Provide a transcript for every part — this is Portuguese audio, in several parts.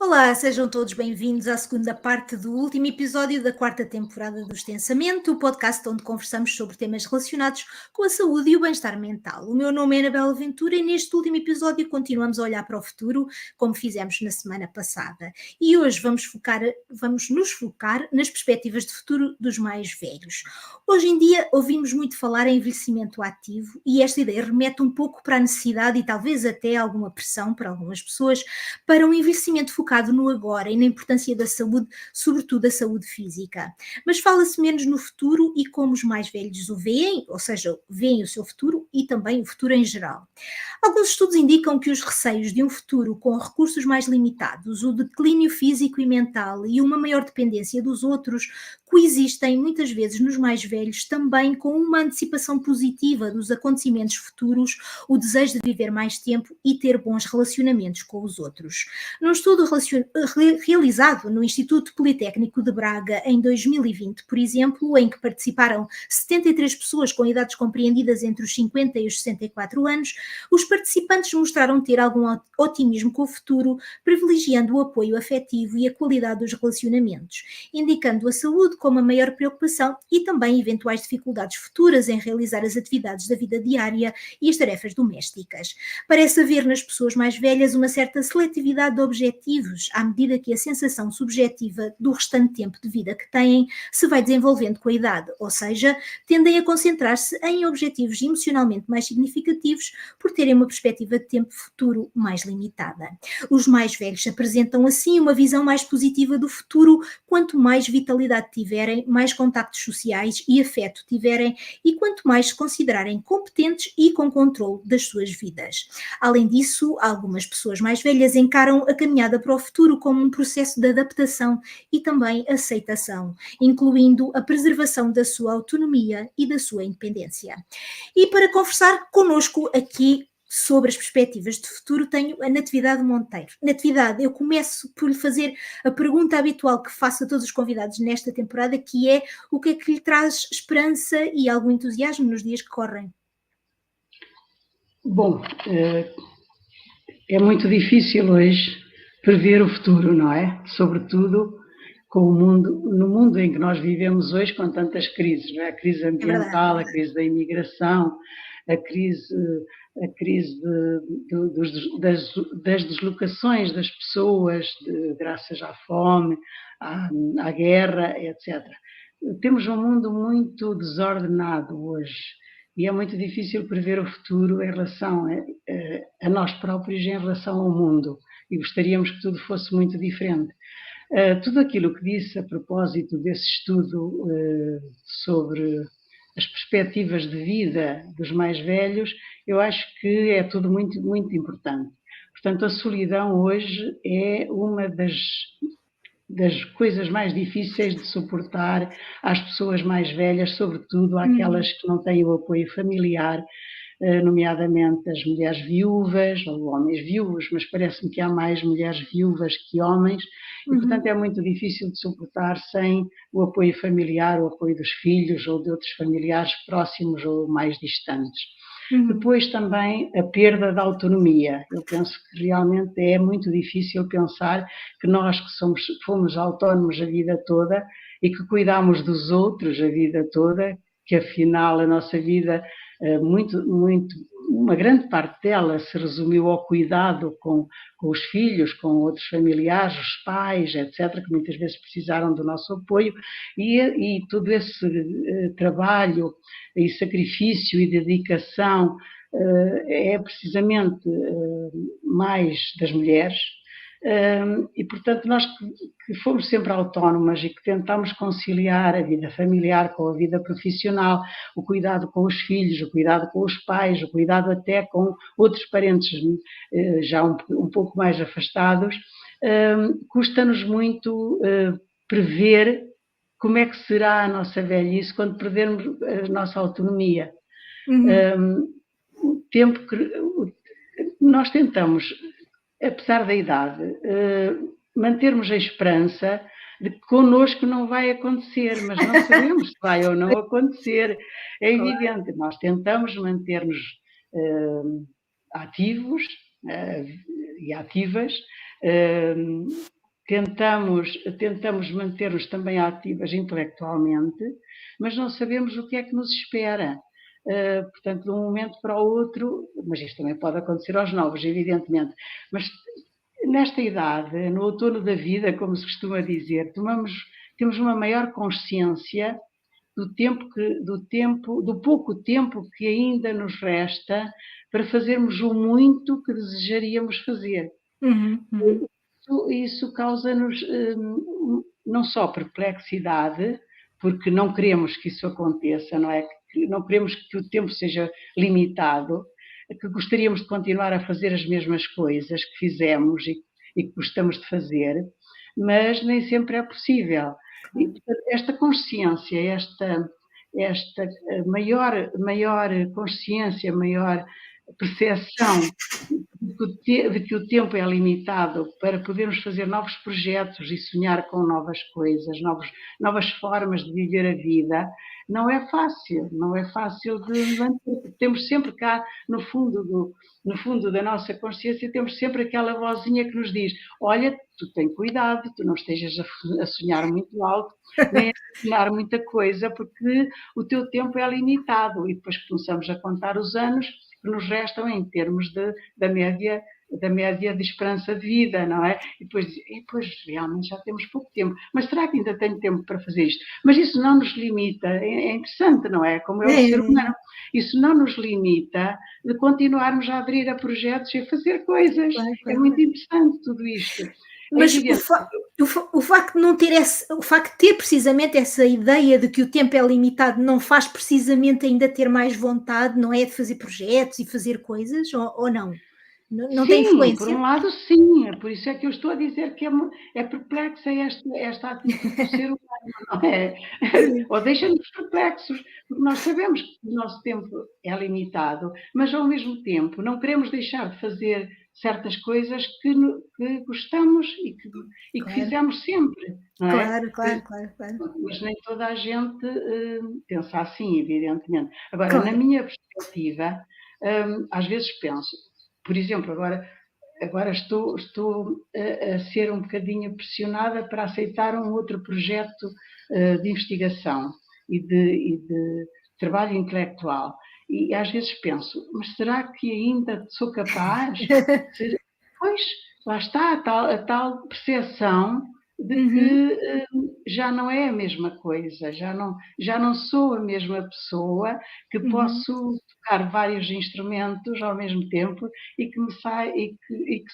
Olá, sejam todos bem-vindos à segunda parte do último episódio da quarta temporada do Extensamente, o podcast onde conversamos sobre temas relacionados com a saúde e o bem-estar mental. O meu nome é Anabela Ventura e neste último episódio continuamos a olhar para o futuro, como fizemos na semana passada. E hoje vamos nos focar nas perspectivas de futuro dos mais velhos. Hoje em dia ouvimos muito falar em envelhecimento ativo e esta ideia remete um pouco para a necessidade e talvez até alguma pressão para algumas pessoas para um envelhecimento focado no agora e na importância da saúde, sobretudo a saúde física. Mas fala-se menos no futuro e como os mais velhos o veem, ou seja, veem o seu futuro e também o futuro em geral. Alguns estudos indicam que os receios de um futuro com recursos mais limitados, o declínio físico e mental e uma maior dependência dos outros coexistem muitas vezes nos mais velhos também com uma antecipação positiva dos acontecimentos futuros, o desejo de viver mais tempo e ter bons relacionamentos com os outros. Num estudo realizado no Instituto Politécnico de Braga em 2020, por exemplo, em que participaram 73 pessoas com idades compreendidas entre os 50 e os 64 anos, os participantes mostraram ter algum otimismo com o futuro, privilegiando o apoio afetivo e a qualidade dos relacionamentos, indicando a saúde como a maior preocupação e também eventuais dificuldades futuras em realizar as atividades da vida diária e as tarefas domésticas. Parece haver nas pessoas mais velhas uma certa seletividade de objetivos, à medida que a sensação subjetiva do restante tempo de vida que têm se vai desenvolvendo com a idade, ou seja, tendem a concentrar-se em objetivos emocionalmente mais significativos por terem uma perspectiva de tempo futuro mais limitada. Os mais velhos apresentam assim uma visão mais positiva do futuro, quanto mais vitalidade tiverem, mais contactos sociais e afeto tiverem e quanto mais se considerarem competentes e com controle das suas vidas. Além disso, algumas pessoas mais velhas encaram a caminhada para o futuro como um processo de adaptação e também aceitação, incluindo a preservação da sua autonomia e da sua independência. E para conversar connosco aqui sobre as perspectivas de futuro, tenho a Natividade Monteiro. Natividade, eu começo por lhe fazer a pergunta habitual que faço a todos os convidados nesta temporada, que é o que é que lhe traz esperança e algum entusiasmo nos dias que correm? Bom, é muito difícil hoje prever o futuro, não é? Sobretudo no mundo em que nós vivemos hoje com tantas crises, não é? A crise ambiental, a crise da imigração, a crise das deslocações das pessoas, graças à fome, à guerra, etc. Temos um mundo muito desordenado hoje. E é muito difícil prever o futuro em relação a nós próprios e em relação ao mundo. E gostaríamos que tudo fosse muito diferente. Tudo aquilo que disse a propósito desse estudo sobre as perspectivas de vida dos mais velhos, eu acho que é tudo muito, muito importante. Portanto, a solidão hoje é uma das coisas mais difíceis de suportar às pessoas mais velhas, sobretudo àquelas que não têm o apoio familiar, nomeadamente as mulheres viúvas ou homens viúvos, mas parece-me que há mais mulheres viúvas que homens, e portanto é muito difícil de suportar sem o apoio familiar, o apoio dos filhos ou de outros familiares próximos ou mais distantes. Depois também a perda da autonomia. Eu penso que realmente é muito difícil pensar que nós que fomos autónomos a vida toda e que cuidamos dos outros a vida toda, que afinal a nossa vida, uma grande parte dela se resumiu ao cuidado com os filhos, com outros familiares, os pais, etc., que muitas vezes precisaram do nosso apoio, e todo esse trabalho e sacrifício e dedicação é precisamente mais das mulheres. E portanto nós que fomos sempre autónomas e que tentamos conciliar a vida familiar com a vida profissional, o cuidado com os filhos, o cuidado com os pais, o cuidado até com outros parentes já um pouco mais afastados, custa-nos muito prever como é que será a nossa velhice quando perdermos a nossa autonomia. O tempo que nós tentamos, apesar da idade, mantermos a esperança de que connosco não vai acontecer, mas não sabemos se vai ou não acontecer. É evidente, nós tentamos manter-nos ativos e ativas, tentamos manter-nos também ativas intelectualmente, mas não sabemos o que é que nos espera. Portanto, de um momento para o outro, mas isto também pode acontecer aos novos, evidentemente, mas nesta idade, no outono da vida, como se costuma dizer, temos uma maior consciência do pouco tempo que ainda nos resta para fazermos o muito que desejaríamos fazer. Isso causa-nos não só perplexidade, porque não queremos que isso aconteça, não é? Não queremos que o tempo seja limitado, que gostaríamos de continuar a fazer as mesmas coisas que fizemos e que gostamos de fazer, mas nem sempre é possível. E, portanto, esta consciência, esta maior consciência, maior percepção de que o tempo é limitado para podermos fazer novos projetos e sonhar com novas coisas, novas formas de viver a vida, não é fácil de manter. Temos sempre cá, no fundo da nossa consciência, temos sempre aquela vozinha que nos diz: olha, tu tem cuidado, tu não estejas a sonhar muito alto, nem a sonhar muita coisa, porque o teu tempo é limitado. E depois começamos a contar os anos que nos restam em termos da média de esperança de vida, não é? E depois realmente já temos pouco tempo. Mas será que ainda tenho tempo para fazer isto? Mas isso não nos limita, é interessante, não é? Como é o ser humano. Isso não nos limita de continuarmos a aderir a projetos e a fazer coisas. É muito interessante tudo isto. Mas o facto de não ter o facto de ter precisamente essa ideia de que o tempo é limitado não faz precisamente ainda ter mais vontade, não é, de fazer projetos e fazer coisas, ou não? Não tem influência? Sim, por um lado sim, por isso é que eu estou a dizer que é perplexa esta atitude do ser humano, não é? Ou deixa-nos perplexos, porque nós sabemos que o nosso tempo é limitado, mas ao mesmo tempo não queremos deixar de fazer certas coisas que gostamos e que fizemos sempre, não é? Claro. Mas nem toda a gente pensa assim, evidentemente. Agora, na minha perspectiva, às vezes penso, por exemplo, agora estou a ser um bocadinho pressionada para aceitar um outro projeto de investigação e de trabalho intelectual. E às vezes penso, mas será que ainda sou capaz? Pois, lá está a tal percepção de que já não é a mesma coisa, já não sou a mesma pessoa, que posso tocar vários instrumentos ao mesmo tempo e que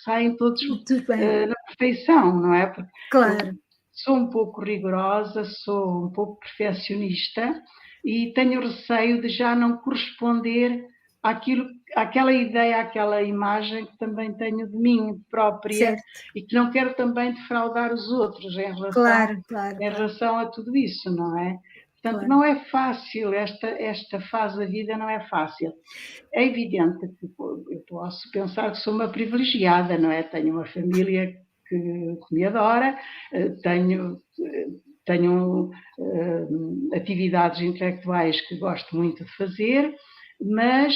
saem todos na perfeição, não é? Porque claro. sou um pouco rigorosa, sou um pouco perfeccionista e tenho receio de já não corresponder àquela ideia, àquela imagem que também tenho de mim própria, certo, e que não quero também defraudar os outros em relação a tudo isso, não é? Portanto, não é fácil, esta fase da vida não é fácil. É evidente que eu posso pensar que sou uma privilegiada, não é? Tenho uma família que me adora, tenho atividades intelectuais que gosto muito de fazer, mas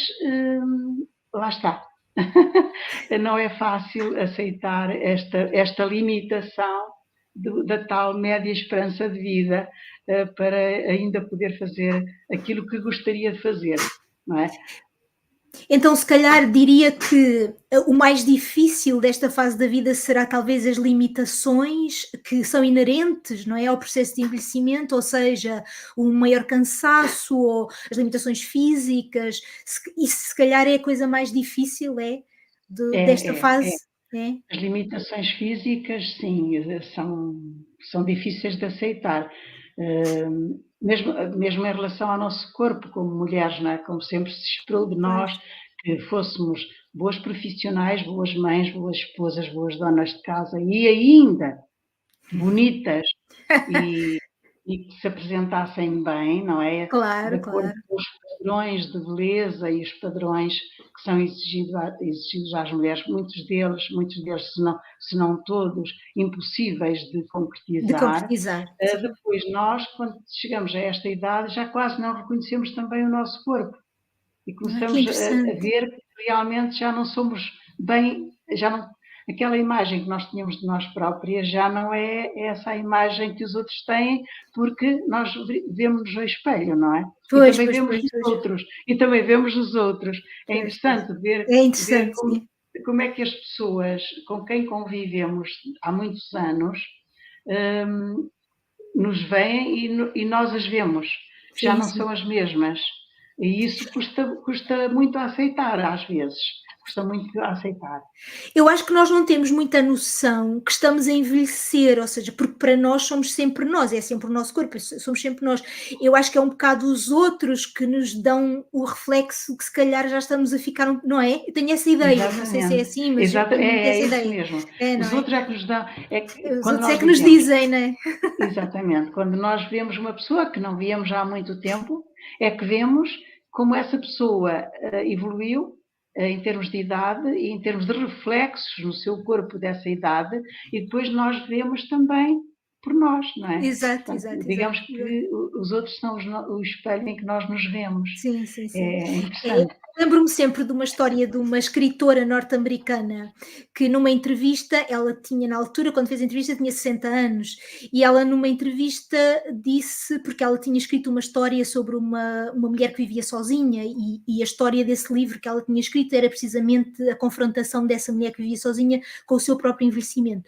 lá está. Não é fácil aceitar esta limitação da tal média esperança de vida para ainda poder fazer aquilo que gostaria de fazer, não é? Então, se calhar diria que o mais difícil desta fase da vida será talvez as limitações que são inerentes, não é, ao processo de envelhecimento, ou seja, o maior cansaço ou as limitações físicas. Isso se calhar é a coisa mais difícil, desta fase. É? As limitações físicas, sim, são difíceis de aceitar. Mesmo em relação ao nosso corpo, como mulheres, não é? Como sempre se esperou de nós que fôssemos boas profissionais, boas mães, boas esposas, boas donas de casa e ainda bonitas e que se apresentassem bem, não é? Claro. De acordo com os padrões de beleza e os padrões que são exigidos às mulheres, muitos deles, se não todos, impossíveis de concretizar. Depois nós, quando chegamos a esta idade, já quase não reconhecemos também o nosso corpo e começamos a ver que realmente já não somos bem, aquela imagem que nós tínhamos de nós próprias já não é essa a imagem que os outros têm, porque nós vemos no espelho, não é? E Pois, também pois, vemos pois, nos pois, outros, e também vemos nos outros. É pois, pois. interessante ver, É ver interessante, sim. como é que as pessoas com quem convivemos há muitos anos nos veem e nós as vemos, já Sim, não sim. são as mesmas. E isso custa muito a aceitar, às vezes. Custa muito a aceitar. Eu acho que nós não temos muita noção que estamos a envelhecer, ou seja, porque para nós somos sempre nós, é sempre o nosso corpo, somos sempre nós. Eu acho que é um bocado os outros que nos dão o reflexo que se calhar já estamos a ficar, não é? Eu tenho essa ideia, não sei se é Exatamente. assim, mas eu Exato, tenho muito é essa isso ideia. mesmo. É, não Os é? outros é que nos dão. É que Os quando outros é nós que nos dizemos, dizem, não é? exatamente, quando nós vemos uma pessoa que não víamos há muito tempo, é que vemos como essa pessoa evoluiu em termos de idade e em termos de reflexos no seu corpo dessa idade, e depois nós vemos também por nós, não é? Exato, Portanto, exato, exato, digamos exato. que os outros são o espelho em que nós nos vemos. Sim, sim, sim. É É, interessante. lembro-me sempre de uma história de uma escritora norte-americana que numa entrevista, ela tinha na altura, quando fez a entrevista, tinha 60 anos, e ela numa entrevista disse, porque ela tinha escrito uma história sobre uma mulher que vivia sozinha, e a história desse livro que ela tinha escrito era precisamente a confrontação dessa mulher que vivia sozinha com o seu próprio envelhecimento.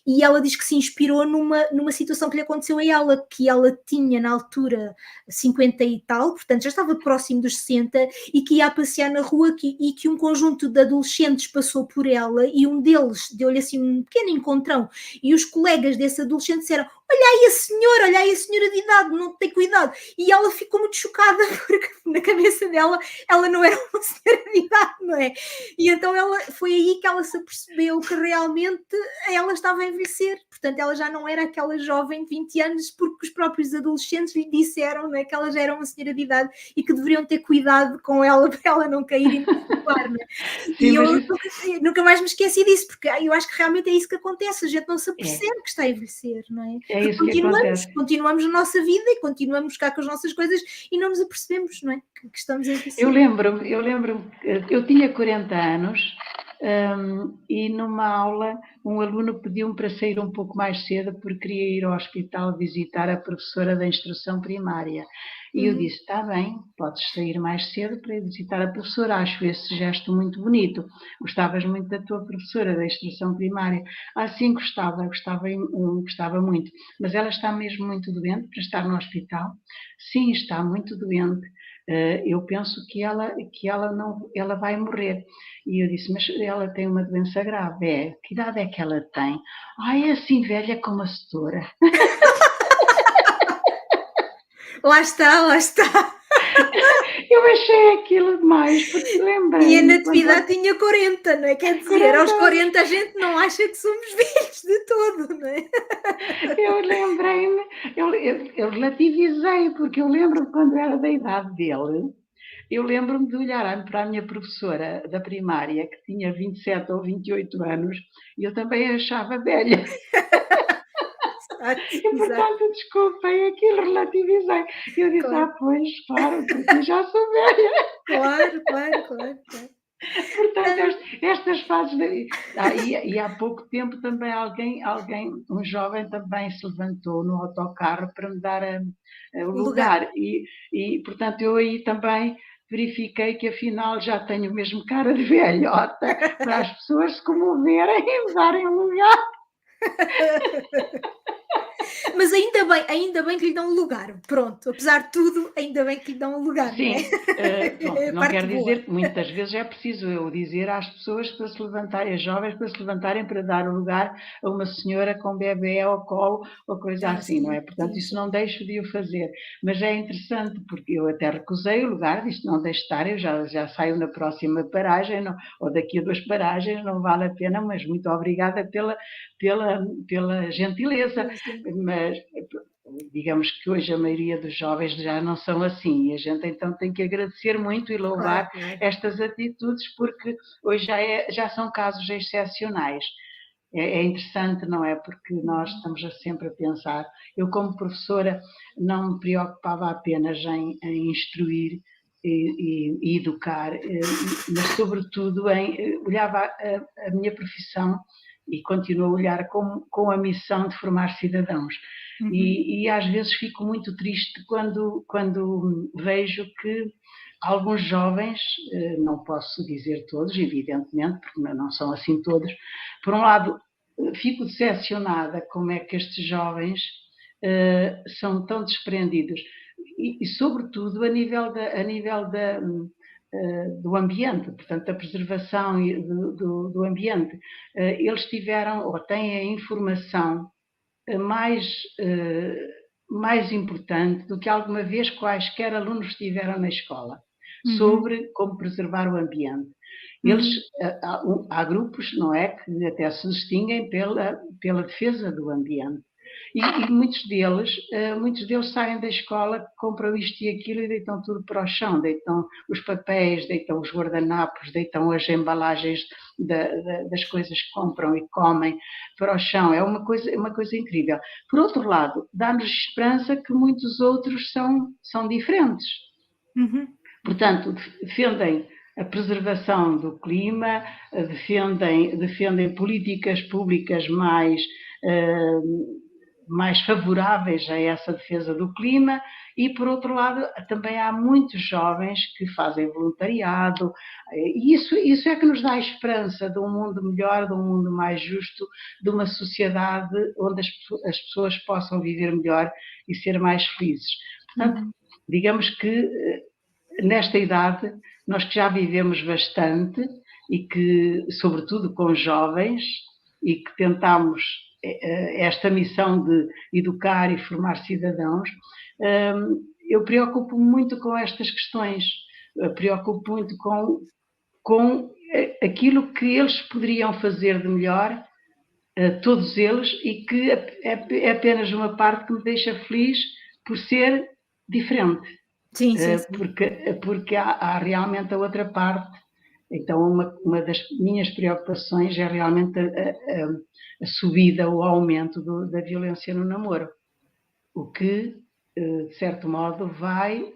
E ela diz que se inspirou numa situação que lhe aconteceu a ela, que ela tinha na altura 50 e tal, portanto já estava próximo dos 60, e que ia a passear na rua e que um conjunto de adolescentes passou por ela e um deles deu-lhe assim um pequeno encontrão, e os colegas desse adolescente disseram: olha aí a senhora de idade, não tem cuidado. E ela ficou muito chocada porque na cabeça dela ela não era uma senhora de idade, não é? E então foi aí que ela se apercebeu que realmente ela estava a envelhecer, portanto ela já não era aquela jovem de 20 anos, porque os próprios adolescentes lhe disseram, não é, que ela já era uma senhora de idade e que deveriam ter cuidado com ela para ela não cair e não magoar, não é? Sim, E eu mas isso nunca mais me esqueci disso, porque eu acho que realmente é isso que acontece, a gente não se é, apercebe que está a envelhecer, não é? é Porque isso que acontece. continuamos a nossa vida e continuamos cá com as nossas coisas e não nos apercebemos, não é? Que estamos a envelhecer. Eu lembro, eu tinha 40 anos, e numa aula um aluno pediu-me para sair um pouco mais cedo porque queria ir ao hospital visitar a professora da instrução primária. E eu Uhum. disse: está bem, podes sair mais cedo para ir visitar a professora, acho esse gesto muito bonito. Gostavas muito da tua professora da instrução primária? Ah, sim, gostava muito, mas ela está mesmo muito doente para estar no hospital? Sim, está muito doente. Eu penso que ela não, ela vai morrer. E eu disse: mas ela tem uma doença grave. É, que idade é que ela tem? Ah, é assim velha como a setora. Lá está, lá está. Eu achei aquilo demais, porque E a lembrei-me quando natividade tinha 40, não é? Quer dizer, 40 aos anos, 40 a gente não acha que somos velhos de todo, não é? eu lembrei-me, eu relativizei, porque eu lembro quando era da idade dele, eu lembro-me de olhar para a minha professora da primária, que tinha 27 ou 28 anos, e eu também a achava velha. Exato, E, exato. portanto, desculpem, aquilo relativizei. Eu disse: Claro, ah, pois, claro, porque eu já sou velha. claro, claro, claro, claro. Portanto, Ah, estas fases. E há pouco tempo também alguém, um jovem também se levantou no autocarro para me dar o o lugar. lugar. Portanto, eu aí também verifiquei que afinal já tenho mesmo cara de velhota para as pessoas se comoverem e me darem um lugar. Mas ainda bem que lhe dão um lugar. Pronto, apesar de tudo, ainda bem que lhe dão um lugar, não é? Sim, pronto, É a não parte quer boa. dizer que muitas vezes é preciso eu dizer às pessoas para se levantarem, às jovens para se levantarem para dar o lugar a uma senhora com bebê ao colo ou coisa Ah, assim, não é? sim, Portanto, sim, isso sim. não deixo de o fazer. Mas é interessante porque eu até recusei o lugar, disse: não deixe estar, eu já saio na próxima paragem, não, ou daqui a 2 paragens, não vale a pena, mas muito obrigada pela gentileza. Sim, sim. Mas digamos que hoje a maioria dos jovens já não são assim, e a gente então tem que agradecer muito e Claro, louvar claro. estas atitudes, porque hoje já são casos excepcionais. É interessante, não é? Porque nós Uhum. estamos sempre a pensar. Eu, como professora, não me preocupava apenas em instruir e educar, mas, sobretudo, olhava a minha profissão e continuo a olhar com a missão de formar cidadãos. E às vezes fico muito triste quando vejo que alguns jovens, não posso dizer todos, evidentemente, porque não são assim todos, por um lado, fico decepcionada como é que estes jovens são tão desprendidos, e sobretudo a nível do ambiente, portanto, da preservação do ambiente. Eles tiveram, ou têm a informação mais importante do que alguma vez quaisquer alunos tiveram na escola, sobre como preservar o ambiente. Eles, há grupos, não é, que até se distinguem pela defesa do ambiente. E muitos deles saem da escola, compram isto e aquilo e deitam tudo para o chão, deitam os papéis, deitam os guardanapos, deitam as embalagens das coisas que compram e comem para o chão. É uma coisa incrível. Por outro lado, dá-nos esperança que muitos outros são diferentes. Portanto, defendem a preservação do clima, defendem políticas públicas mais favoráveis a essa defesa do clima, e por outro lado também há muitos jovens que fazem voluntariado, e isso é que nos dá a esperança de um mundo melhor, de um mundo mais justo, de uma sociedade onde as pessoas possam viver melhor e ser mais felizes. Portanto, digamos que nesta idade, nós que já vivemos bastante e que, sobretudo com jovens, e que tentamos esta missão de educar e formar cidadãos, eu preocupo-me muito com estas questões, preocupo muito com aquilo que eles poderiam fazer de melhor, todos eles, e que é apenas uma parte que me deixa feliz por ser diferente. Sim. Porque há realmente a outra parte. Então, uma das minhas preocupações é realmente a subida, o aumento da violência no namoro, o que, de certo modo, vai,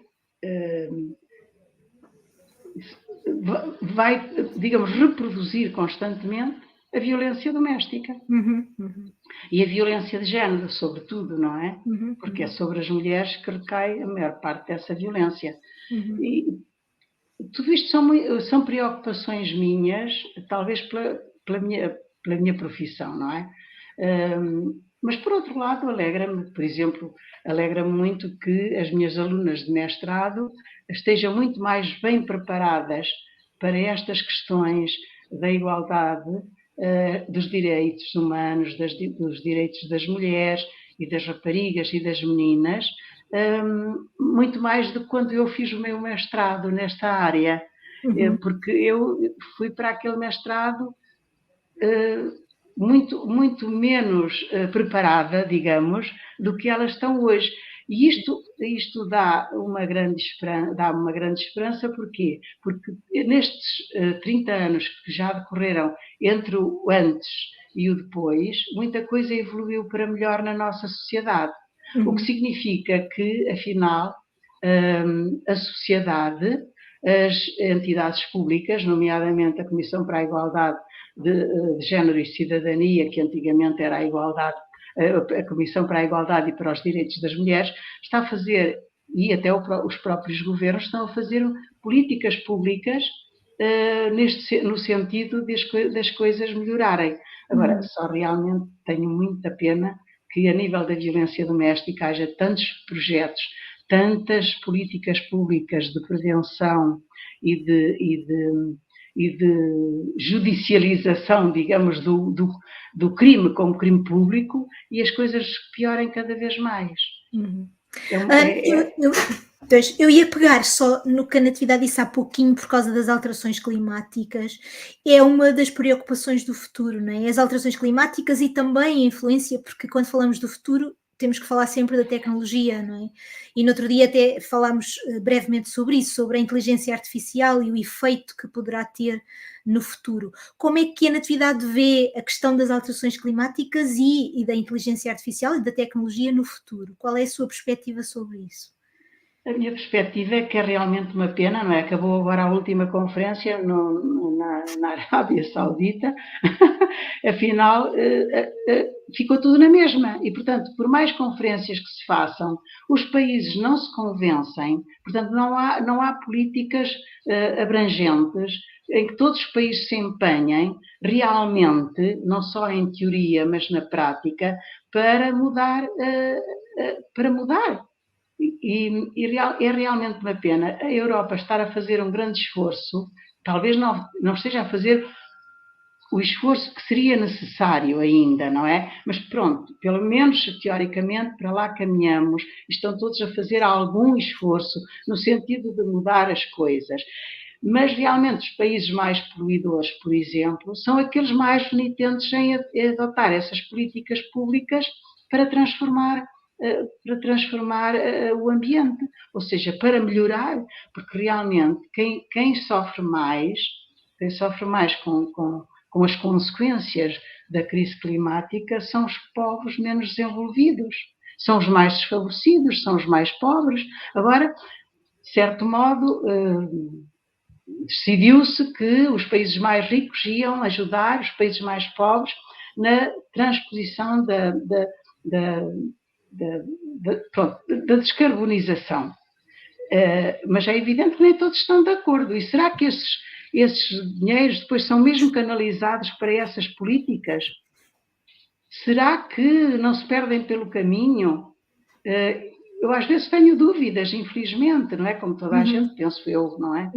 digamos, reproduzir constantemente a violência doméstica. E a violência de género, sobretudo, não é? Porque é sobre as mulheres que recai a maior parte dessa violência. E tudo isto são preocupações minhas, talvez pela minha profissão, não é? Mas, por outro lado, alegra-me, por exemplo, alegra-me muito que as minhas alunas de mestrado estejam muito mais bem preparadas para estas questões da igualdade, dos direitos humanos, dos direitos das mulheres e das raparigas e das meninas, muito mais do que quando eu fiz o meu mestrado nesta área, porque eu fui para aquele mestrado muito menos preparada, digamos, do que elas estão hoje. E isto dá uma grande esperança, porquê? Porque nestes 30 anos que já decorreram entre o antes e o depois, muita coisa evoluiu para melhor na nossa sociedade. O que significa que, afinal, a sociedade, as entidades públicas, nomeadamente a Comissão para a Igualdade de Género e Cidadania, que antigamente era a Comissão para a Igualdade e para os Direitos das Mulheres, está a fazer, e até os próprios governos estão a fazer políticas públicas no sentido das coisas melhorarem. Agora, só realmente tenho muita pena que a nível da violência doméstica haja tantos projetos, tantas políticas públicas de prevenção e de judicialização, digamos, do crime como crime público, e as coisas piorem cada vez mais. Eu ia pegar só no que a Natividade disse há pouquinho por causa das alterações climáticas. É uma das preocupações do futuro, não é? As alterações climáticas e também a influência, porque quando falamos do futuro temos que falar sempre da tecnologia, não é? E no outro dia até falámos brevemente sobre isso, sobre a inteligência artificial e o efeito que poderá ter no futuro. Como é que a Natividade vê a questão das alterações climáticas e da inteligência artificial e da tecnologia no futuro? Qual é a sua perspectiva sobre isso? A minha perspectiva é que é realmente uma pena, não é? Acabou agora a última conferência na Arábia Saudita, afinal ficou tudo na mesma e, portanto, por mais conferências que se façam, os países não se convencem, portanto, não há políticas abrangentes em que todos os países se empenhem realmente, não só em teoria, mas na prática, para mudar. Para mudar. É realmente uma pena a Europa estar a fazer um grande esforço, talvez não esteja a fazer o esforço que seria necessário ainda, não é? Mas pronto, pelo menos teoricamente para lá caminhamos, estão todos a fazer algum esforço no sentido de mudar as coisas. Mas realmente os países mais poluidores, por exemplo, são aqueles mais renitentes em adotar essas políticas públicas para transformar o ambiente, ou seja, para melhorar, porque realmente quem sofre mais com as consequências da crise climática são os povos menos desenvolvidos, são os mais desfavorecidos, são os mais pobres. Agora, de certo modo, decidiu-se que os países mais ricos iam ajudar os países mais pobres na transposição da descarbonização. Mas é evidente que nem todos estão de acordo. E será que esses dinheiros depois são mesmo canalizados para essas políticas? Será que não se perdem pelo caminho? Eu às vezes tenho dúvidas, infelizmente, não é? Como toda a gente, penso eu, não é?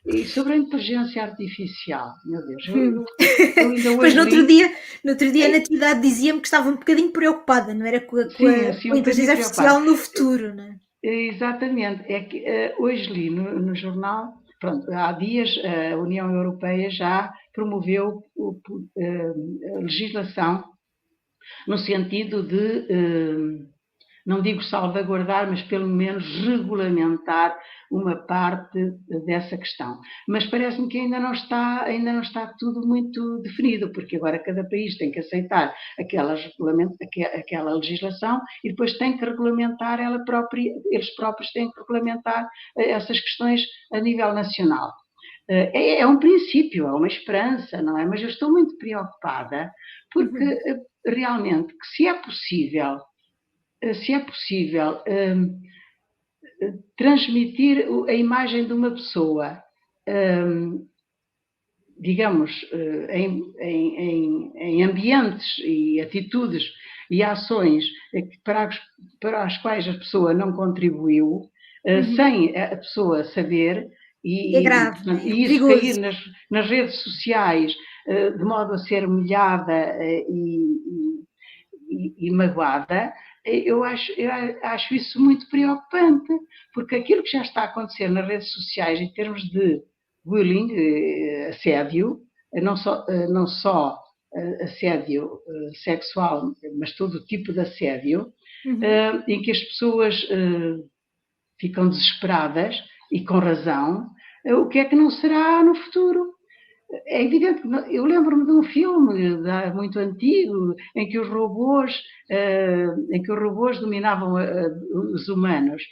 E sobre a inteligência artificial, meu Deus, eu ainda hoje Pois no outro dia a Natividade dizia-me que estava um bocadinho preocupada, não era? Com a inteligência artificial no futuro, não é? Exatamente, é que hoje li no jornal, pronto, há dias a União Europeia já promoveu a legislação no sentido de, não digo salvaguardar, mas pelo menos regulamentar uma parte dessa questão. Mas parece-me que ainda não está tudo muito definido, porque agora cada país tem que aceitar aquela legislação e depois tem que regulamentar eles próprios têm que regulamentar essas questões a nível nacional. É um princípio, é uma esperança, não é? Mas eu estou muito preocupada porque realmente que se é possível transmitir a imagem de uma pessoa, digamos, em ambientes e atitudes e ações para as quais a pessoa não contribuiu, sem a pessoa saber, é grave, e isso cair nas redes sociais de modo a ser humilhada e magoada, eu acho isso muito preocupante, porque aquilo que já está a acontecer nas redes sociais em termos de bullying, assédio, não só assédio sexual, mas todo tipo de assédio, em que as pessoas ficam desesperadas, e com razão, o que é que não será no futuro? É evidente que eu lembro-me de um filme muito antigo em que os robôs dominavam os humanos.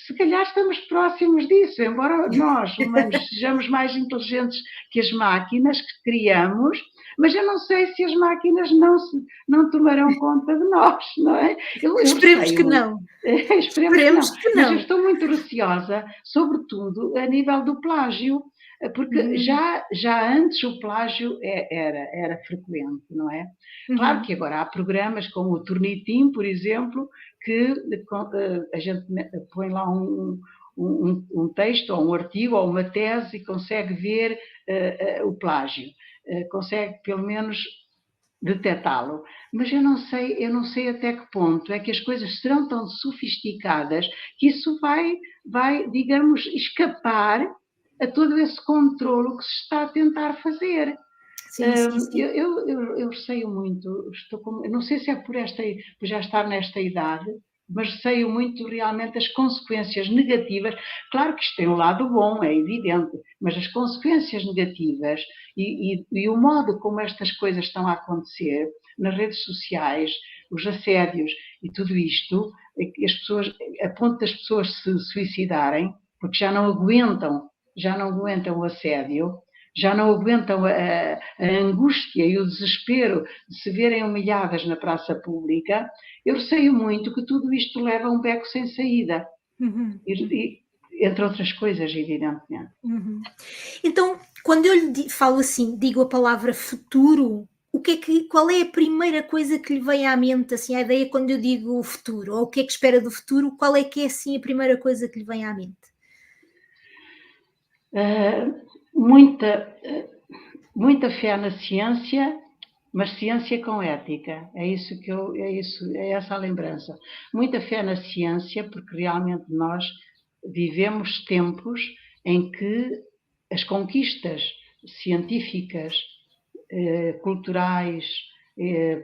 Se calhar estamos próximos disso, embora nós, humanos, sejamos mais inteligentes que as máquinas que criamos, mas eu não sei se as máquinas não tomarão conta de nós, não é? Esperemos que não. Esperemos que não. Mas eu estou muito receosa, sobretudo a nível do plágio, porque já antes o plágio era frequente, não é? Claro que agora há programas como o Turnitin, por exemplo, que a gente põe lá um texto ou um artigo ou uma tese e consegue ver o plágio, consegue pelo menos detectá-lo. Mas eu não sei até que ponto é que as coisas serão tão sofisticadas que isso vai, digamos, escapar a todo esse controlo que se está a tentar fazer. Sim. Eu receio muito, não sei se é por já estar nesta idade, mas receio muito realmente as consequências negativas. Claro que isto tem um lado bom, é evidente, mas as consequências negativas e o modo como estas coisas estão a acontecer nas redes sociais, os assédios e tudo isto, as pessoas, a ponto das pessoas se suicidarem, porque já não aguentam o assédio, já não aguentam a angústia e o desespero de se verem humilhadas na praça pública, eu receio muito que tudo isto leve a um beco sem saída. Entre outras coisas, evidentemente. Então, quando eu lhe falo assim, digo a palavra futuro, qual é a primeira coisa que lhe vem à mente, assim, a ideia quando eu digo futuro? Ou o que é que espera do futuro? Qual é que é, assim, a primeira coisa que lhe vem à mente? Muita fé na ciência, mas ciência com ética. É essa a lembrança. Muita fé na ciência, porque realmente nós vivemos tempos em que as conquistas científicas, culturais,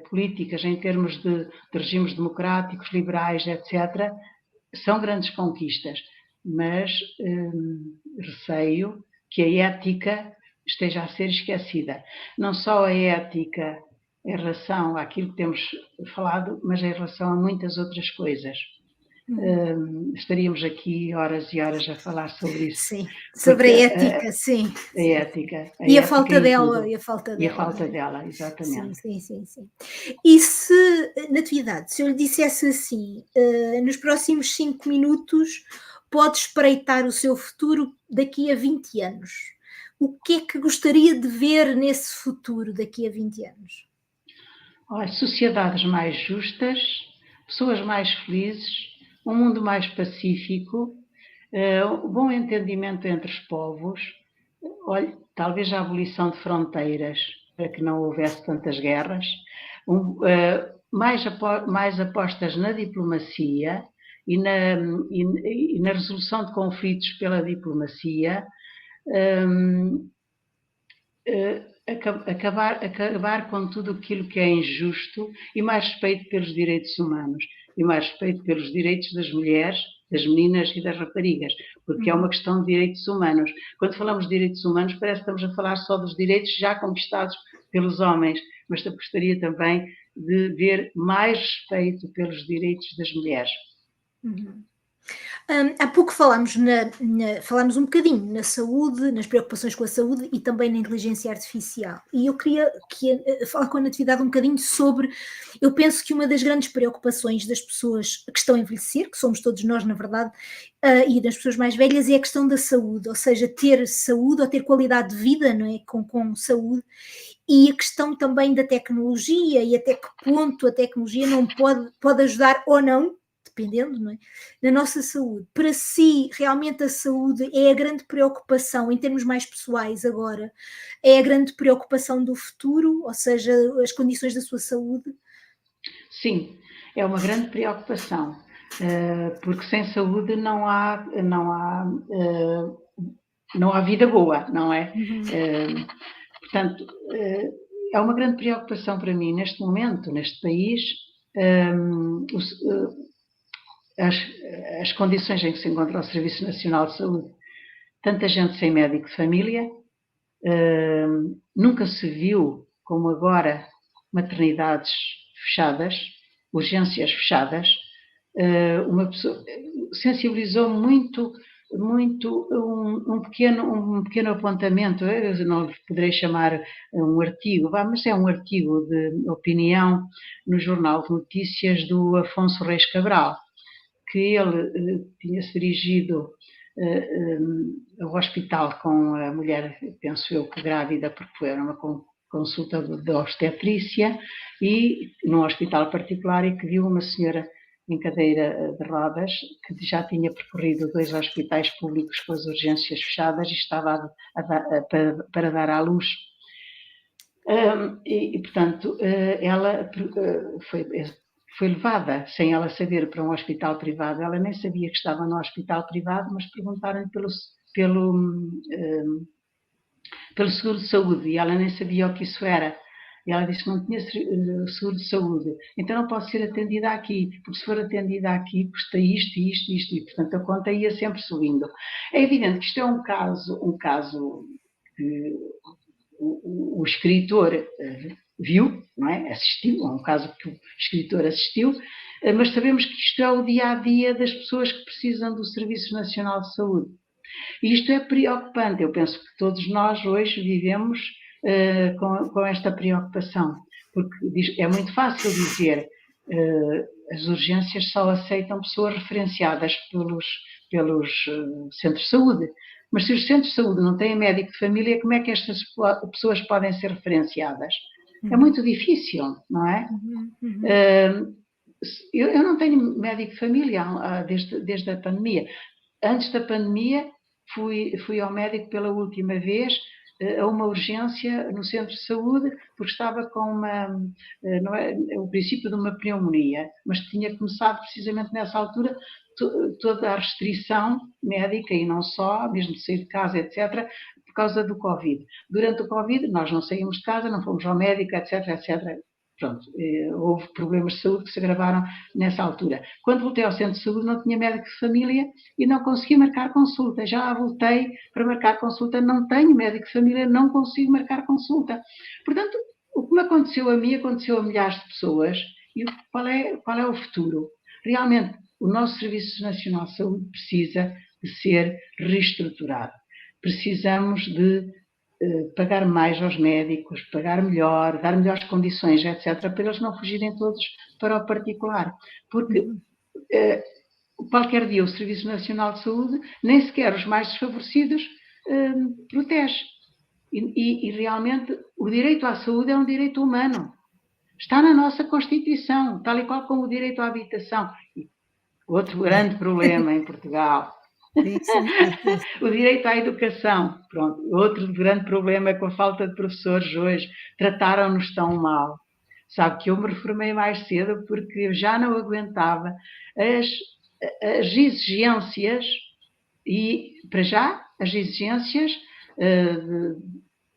políticas, em termos de regimes democráticos, liberais, etc., são grandes conquistas, mas receio que a ética esteja a ser esquecida. Não só a ética em relação àquilo que temos falado, mas em relação a muitas outras coisas. Estaríamos aqui horas e horas a falar sobre isso. Sim, sobre a ética, sim. A ética. E a falta dela. E a falta dela, exatamente. Sim. E se, Natividade, se eu lhe dissesse assim, nos próximos 5 minutos pode espreitar o seu futuro daqui a 20 anos. O que é que gostaria de ver nesse futuro daqui a 20 anos? Sociedades mais justas, pessoas mais felizes, um mundo mais pacífico, bom entendimento entre os povos, talvez a abolição de fronteiras, para que não houvesse tantas guerras, mais apostas na diplomacia e na resolução de conflitos pela diplomacia, acabar com tudo aquilo que é injusto e mais respeito pelos direitos humanos e mais respeito pelos direitos das mulheres, das meninas e das raparigas, porque é uma questão de direitos humanos. Quando falamos de direitos humanos, parece que estamos a falar só dos direitos já conquistados pelos homens, mas eu gostaria também de ver mais respeito pelos direitos das mulheres. Há pouco falámos um bocadinho na saúde, nas preocupações com a saúde e também na inteligência artificial. E eu queria falar com a Natividade um bocadinho sobre. Eu penso que uma das grandes preocupações das pessoas que estão a envelhecer, que somos todos nós, na verdade, e das pessoas mais velhas, é a questão da saúde, ou seja, ter saúde ou ter qualidade de vida, não é? Com saúde. E a questão também da tecnologia e até que ponto a tecnologia não pode ajudar ou não, dependendo, não é? Na nossa saúde. Para si, realmente a saúde é a grande preocupação, em termos mais pessoais agora, é a grande preocupação do futuro, ou seja, as condições da sua saúde? Sim, é uma grande preocupação, porque sem saúde não há vida boa, não é? Portanto, é uma grande preocupação para mim neste momento, neste país, as condições em que se encontra o Serviço Nacional de Saúde. Tanta gente sem médico de família, nunca se viu como agora maternidades fechadas, urgências fechadas. Uma pessoa sensibilizou muito um pequeno apontamento, eu não poderei chamar um artigo, mas é um artigo de opinião no Jornal de Notícias do Afonso Reis Cabral, que ele tinha-se dirigido ao hospital com a mulher, penso eu que grávida, porque era uma consulta de obstetrícia, e num hospital particular, e que viu uma senhora em cadeira de rodas, que já tinha percorrido 2 hospitais públicos com as urgências fechadas e estava para dar à luz. Portanto, ela foi levada, sem ela saber, para um hospital privado. Ela nem sabia que estava no hospital privado, mas perguntaram-lhe pelo seguro de saúde, e ela nem sabia o que isso era. E ela disse que não tinha seguro de saúde. Então não posso ser atendida aqui, porque se for atendida aqui custa isto, e portanto a conta ia sempre subindo. É evidente que isto é um caso que o escritor viu, não é? Assistiu, é um caso que o escritor assistiu, mas sabemos que isto é o dia-a-dia das pessoas que precisam do Serviço Nacional de Saúde. E isto é preocupante, eu penso que todos nós hoje vivemos com esta preocupação, porque é muito fácil dizer as urgências só aceitam pessoas referenciadas pelos centros de saúde, mas se os centros de saúde não têm médico de família, como é que estas pessoas podem ser referenciadas? É muito difícil, não é? Eu não tenho médico de família desde a pandemia. Antes da pandemia, fui ao médico pela última vez a uma urgência no centro de saúde, porque estava com o princípio de uma pneumonia, mas tinha começado precisamente nessa altura toda a restrição médica e não só, mesmo de sair de casa, etc., por causa do Covid. Durante o Covid, nós não saímos de casa, não fomos ao médico, etc., etc., pronto, houve problemas de saúde que se agravaram nessa altura. Quando voltei ao centro de saúde não tinha médico de família e não consegui marcar consulta. Já voltei para marcar consulta, não tenho médico de família, não consigo marcar consulta. Portanto, o que me aconteceu a mim aconteceu a milhares de pessoas. E qual é o futuro? Realmente, o nosso Serviço Nacional de Saúde precisa de ser reestruturado. Precisamos de pagar mais aos médicos, pagar melhor, dar melhores condições, etc., para eles não fugirem todos para o particular. Porque qualquer dia o Serviço Nacional de Saúde, nem sequer os mais desfavorecidos, protege. E realmente o direito à saúde é um direito humano. Está na nossa Constituição, tal e qual como o direito à habitação. Outro grande problema em Portugal. O direito à educação, pronto, outro grande problema é com a falta de professores hoje, trataram-nos tão mal. Sabe que eu me reformei mais cedo porque eu já não aguentava as exigências, e para já as exigências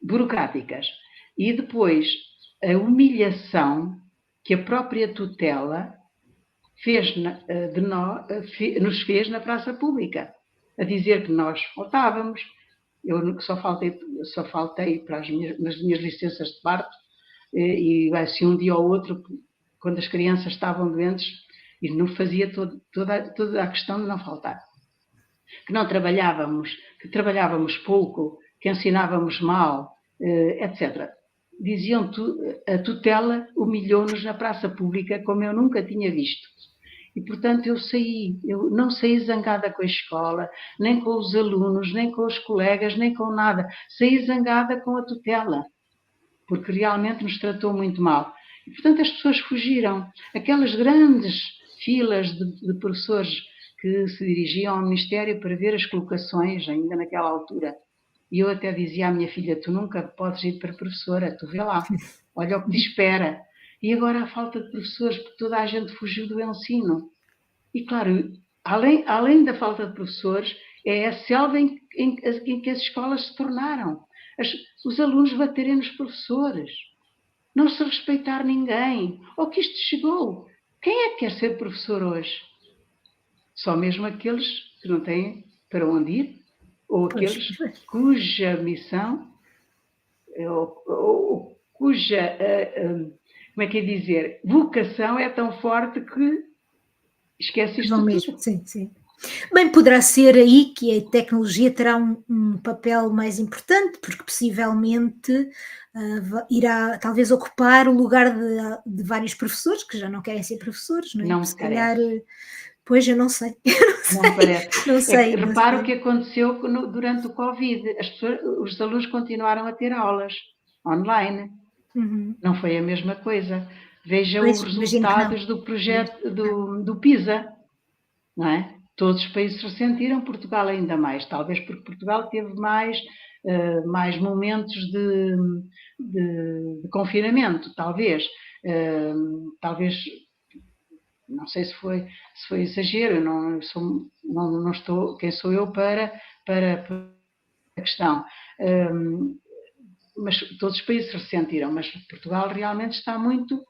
burocráticas, e depois a humilhação que a própria tutela nos fez na praça pública, a dizer que nós faltávamos. Eu só faltei nas minhas licenças de parto, e assim um dia ou outro, quando as crianças estavam doentes, e não fazia toda a questão de não faltar. Que não trabalhávamos, que trabalhávamos pouco, que ensinávamos mal, etc. Diziam, a tutela humilhou-nos na praça pública como eu nunca tinha visto. E, portanto, eu não saí zangada com a escola, nem com os alunos, nem com os colegas, nem com nada. Saí zangada com a tutela, porque realmente nos tratou muito mal. E, portanto, as pessoas fugiram. Aquelas grandes filas de professores que se dirigiam ao Ministério para ver as colocações, ainda naquela altura. E eu até dizia à minha filha, tu nunca podes ir para professora, tu vê lá, olha o que te espera. E agora a falta de professores, porque toda a gente fugiu do ensino. E claro, além da falta de professores, é a selva em que as escolas se tornaram. Os alunos baterem nos professores, não se respeitar ninguém. Ao que isto chegou? Quem é que quer ser professor hoje? Só mesmo aqueles que não têm para onde ir, ou aqueles cuja missão, ou cuja, como é que é dizer, vocação é tão forte que esquece isto tudo. Mesmo, sim. Bem, poderá ser aí que a tecnologia terá um papel mais importante, porque possivelmente irá talvez ocupar o lugar de vários professores que já não querem ser professores, não é? Não se calhar, parece. Pois eu não sei. Não parece. Não sei. Repara o que aconteceu durante o Covid. Os alunos continuaram a ter aulas online. Não foi a mesma coisa. Veja os resultados do projeto do PISA, não é? Todos os países ressentiram, Portugal ainda mais, talvez porque Portugal teve mais momentos de confinamento, talvez, não sei se foi exagero, não estou, quem sou eu para a questão, mas todos os países ressentiram, mas Portugal realmente está muito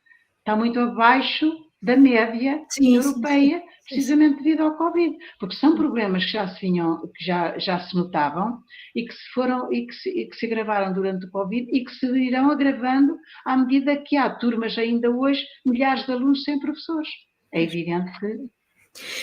abaixo da média europeia, precisamente devido ao Covid, porque são problemas que já se notavam e que se agravaram durante o Covid e que se irão agravando à medida que há turmas ainda hoje, milhares de alunos sem professores. é evidente que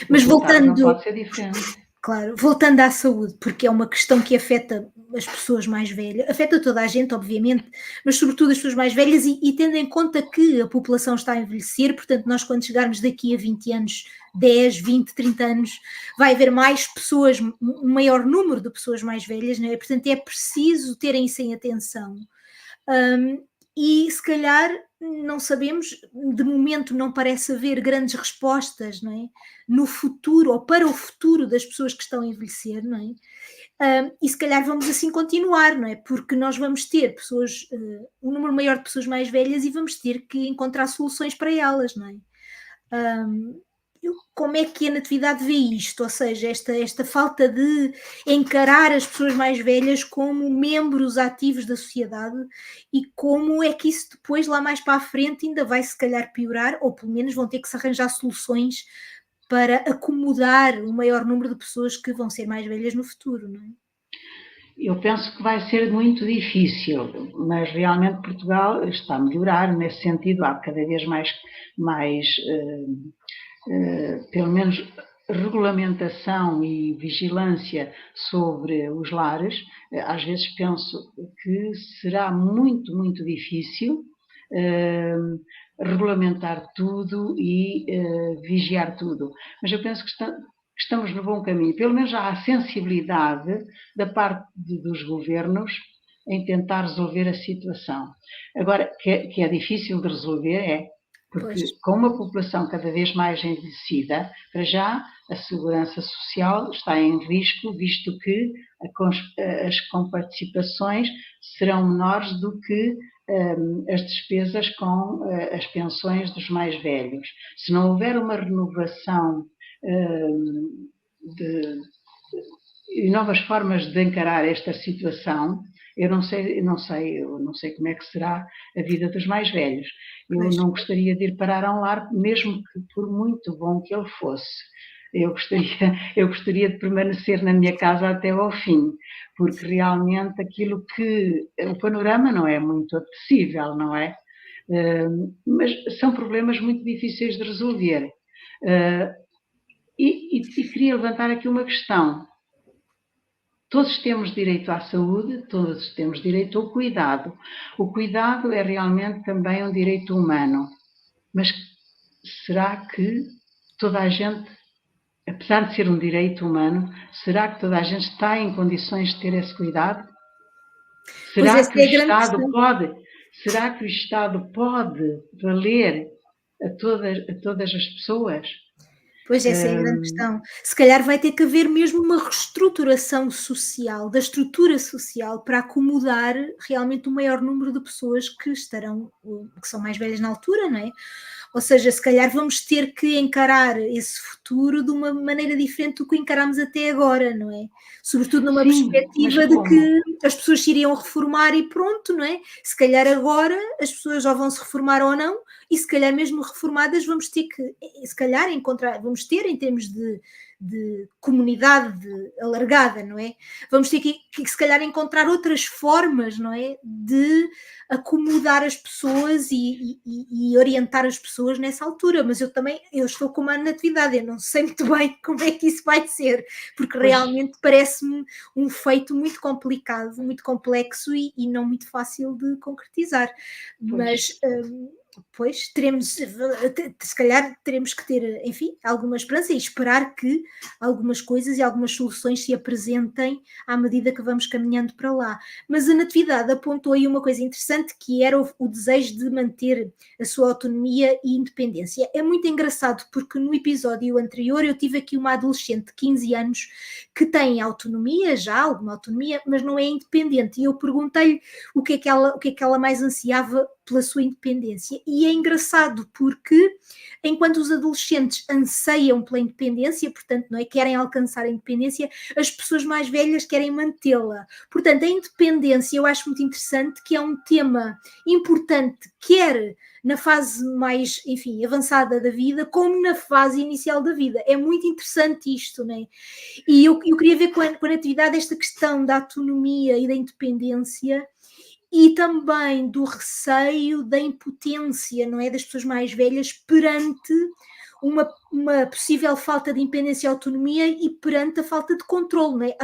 Mas o resultado não voltando, pode ser diferente. claro, voltando à saúde, porque é uma questão que afeta as pessoas mais velhas, afeta toda a gente, obviamente, mas sobretudo as pessoas mais velhas, e tendo em conta que a população está a envelhecer, portanto, nós quando chegarmos daqui a 20 anos, 10, 20, 30 anos, vai haver mais pessoas, um maior número de pessoas mais velhas, não é? Portanto, é preciso terem isso em atenção. E se calhar não sabemos, de momento não parece haver grandes respostas, não é? No futuro, ou para o futuro das pessoas que estão a envelhecer, não é? E se calhar vamos assim continuar, não é? Porque nós vamos ter pessoas, um número maior de pessoas mais velhas, e vamos ter que encontrar soluções para elas, não é? Como é que a Natividade vê isto? Ou seja, esta falta de encarar as pessoas mais velhas como membros ativos da sociedade, e como é que isso depois, lá mais para a frente, ainda vai se calhar piorar, ou pelo menos vão ter que se arranjar soluções para acomodar o maior número de pessoas que vão ser mais velhas no futuro, não é? Eu penso que vai ser muito difícil, mas realmente Portugal está a melhorar nesse sentido. Há cada vez mais pelo menos, regulamentação e vigilância sobre os lares. Às vezes penso que será muito, muito difícil regulamentar tudo e vigiar tudo. Mas eu penso que estamos no bom caminho. Pelo menos há a sensibilidade da parte dos governos em tentar resolver a situação. Agora, que é difícil de resolver, porque Pois. com uma população cada vez mais envelhecida, para já a segurança social está em risco, visto que as comparticipações serão menores do que as despesas com as pensões dos mais velhos. Se não houver uma renovação e novas formas de encarar esta situação, eu não sei como é que será a vida dos mais velhos. Eu Pois. não gostaria de ir parar a um lar, mesmo que por muito bom que ele fosse. Eu gostaria de permanecer na minha casa até ao fim, porque realmente o panorama não é muito apetecível, não é? Mas são problemas muito difíceis de resolver. E queria levantar aqui uma questão. Todos temos direito à saúde, todos temos direito ao cuidado. O cuidado é realmente também um direito humano. Mas será que toda a gente, apesar de ser um direito humano, será que toda a gente está em condições de ter esse cuidado? Pois Será essa que é a grande questão. será que o Estado pode valer a todas as pessoas? Pois essa é a grande questão. Se calhar vai ter que haver mesmo uma reestruturação social, da estrutura social, para acomodar realmente o maior número de pessoas que que são mais velhas na altura, não é? Ou seja, se calhar vamos ter que encarar esse futuro de uma maneira diferente do que encaramos até agora, não é? Sobretudo numa Sim, mas perspectiva de como? que as pessoas se iriam reformar e pronto, não é? Se calhar agora as pessoas já vão se reformar ou não, e se calhar mesmo reformadas vamos ter que, se calhar, vamos ter em termos de comunidade alargada, não é? Vamos ter que se calhar encontrar outras formas, não é? De acomodar as pessoas e orientar as pessoas nessa altura, mas eu estou com uma Natividade, eu não sei muito bem como é que isso vai ser, porque Pois, realmente parece-me um feito muito complicado, muito complexo e não muito fácil de concretizar, pois. mas pois se calhar teremos que ter, enfim, alguma esperança e esperar que algumas coisas e algumas soluções se apresentem à medida que vamos caminhando para lá. Mas a Natividade apontou aí uma coisa interessante, que era o desejo de manter a sua autonomia e independência. É muito engraçado porque no episódio anterior eu tive aqui uma adolescente de 15 anos que tem autonomia, já alguma autonomia, mas não é independente, e eu perguntei-lhe o que é que ela mais ansiava pela sua independência. E é engraçado porque enquanto os adolescentes anseiam pela independência, portanto, não é, querem alcançar a independência, as pessoas mais velhas querem mantê-la. Portanto, a independência eu acho muito interessante, que é um tema importante, quer na fase mais, enfim, avançada da vida, como na fase inicial da vida. É muito interessante isto, não é? E eu queria ver com a Natividade esta questão da autonomia e da independência, e também do receio da impotência, não é, das pessoas mais velhas perante uma possível falta de independência e autonomia e perante a falta de controle, não é?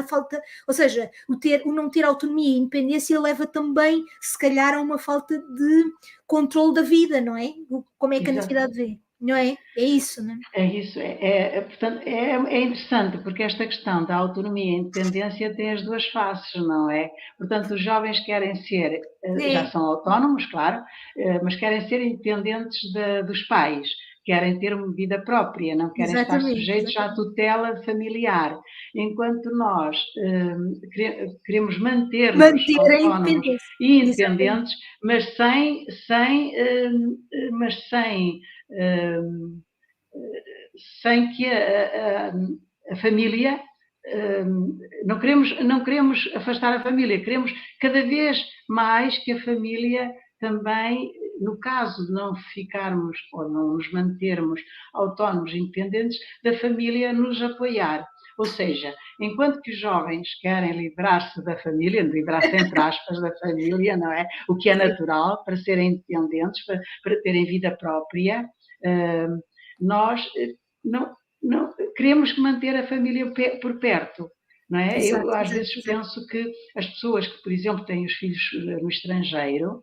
Ou seja, o não ter autonomia e independência leva também, se calhar, a uma falta de controle da vida, não é? Como é que a Natividade vê, não é? É isso, não é? É isso, portanto, é interessante, porque esta questão da autonomia e independência tem as duas faces, não é? Portanto, os jovens querem ser, já são autónomos, claro, mas querem ser independentes dos pais, querem ter uma vida própria, não querem estar sujeitos à tutela familiar, enquanto nós queremos manter-nos autónomos e independentes, mas sem que a família, não queremos afastar a família, queremos cada vez mais que a família também, no caso de não ficarmos ou não nos mantermos autónomos e independentes, da família nos apoiar. Ou seja, enquanto que os jovens querem livrar-se da família, livrar-se entre aspas da família, não é? O que é natural, para serem independentes, para terem vida própria, nós não queremos manter a família por perto, não é? Eu às vezes penso que as pessoas que, por exemplo, têm os filhos no estrangeiro,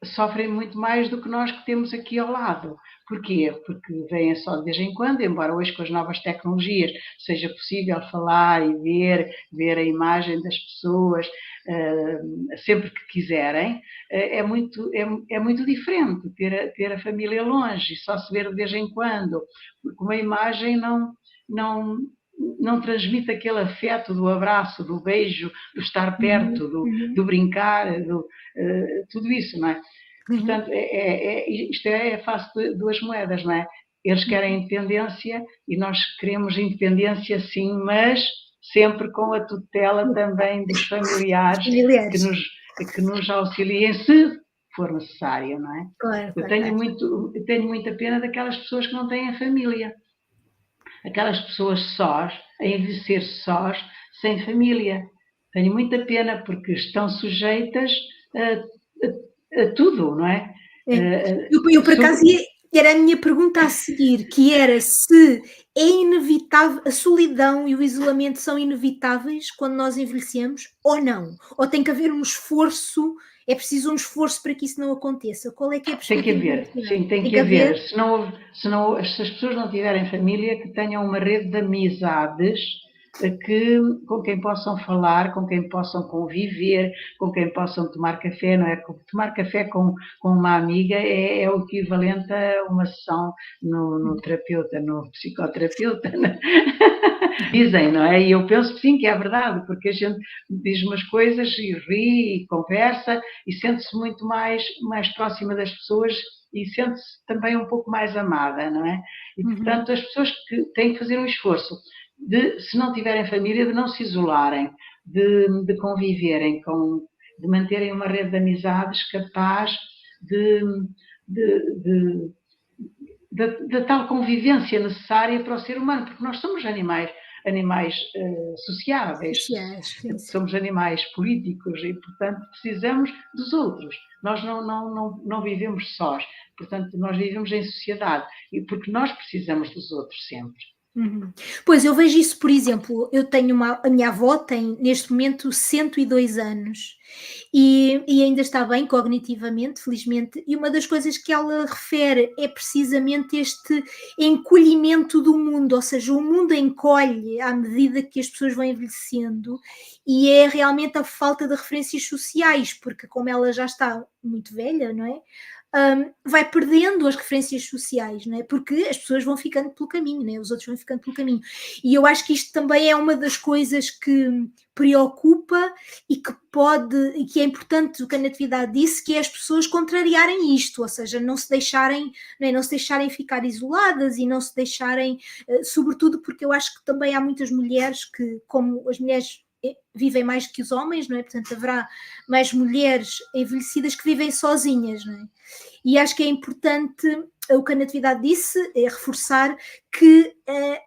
sofrem muito mais do que nós que temos aqui ao lado. Porquê? Porque vêm só de vez em quando, embora hoje com as novas tecnologias seja possível falar e ver a imagem das pessoas sempre que quiserem, é muito diferente ter a família longe, só se ver de vez em quando, porque uma imagem não transmite aquele afeto do abraço, do beijo, do estar perto, do brincar, tudo isso, não é? Portanto, isto é a face de duas moedas, não é? Eles querem independência e nós queremos independência, sim, mas sempre com a tutela também dos familiares que nos auxiliem se for necessário, não é? Claro, eu tenho muita pena daquelas pessoas que não têm a família. Aquelas pessoas sós, a envelhecer sós, sem família. Tenho muita pena porque estão sujeitas a tudo, não é? Eu por acaso, era a minha pergunta a seguir, que era se é inevitável, a solidão e o isolamento são inevitáveis quando nós envelhecemos ou não? Ou tem que haver um esforço, é preciso um esforço para que isso não aconteça? Qual é que é a perspectiva? Tem que haver, sim, tem que haver. Se as pessoas não tiverem família, que tenham uma rede de amizades com quem possam falar, com quem possam conviver, com quem possam tomar café, não é? Tomar café com uma amiga é o equivalente a uma sessão no terapeuta, no psicoterapeuta, né? Dizem, não é? E eu penso que sim, que é verdade, porque a gente diz umas coisas e ri e conversa e sente-se muito mais próxima das pessoas e sente-se também um pouco mais amada, não é? E, portanto, as pessoas que têm que fazer um esforço se não tiverem família, de não se isolarem, de conviverem, de manterem uma rede de amizades capaz da tal convivência necessária para o ser humano, porque nós somos animais sociáveis, somos animais políticos e, portanto, precisamos dos outros. Nós não vivemos sós, portanto, nós vivemos em sociedade, e porque nós precisamos dos outros sempre. Pois, eu vejo isso, por exemplo, a minha avó tem neste momento 102 anos e ainda está bem cognitivamente, felizmente, e uma das coisas que ela refere é precisamente este encolhimento do mundo, ou seja, o mundo encolhe à medida que as pessoas vão envelhecendo e é realmente a falta de referências sociais, porque como ela já está muito velha, não é? Vai perdendo as referências sociais, não é? Porque as pessoas vão ficando pelo caminho, não é? Os outros vão ficando pelo caminho. E eu acho que isto também é uma das coisas que preocupa e que é importante o que a Natividade disse, que é as pessoas contrariarem isto, ou seja, não se deixarem ficar isoladas e não se deixarem, sobretudo porque eu acho que também há muitas mulheres que, como as mulheres vivem mais que os homens, não é? Portanto, haverá mais mulheres envelhecidas que vivem sozinhas, não é? E acho que é importante o que a Natividade disse é reforçar que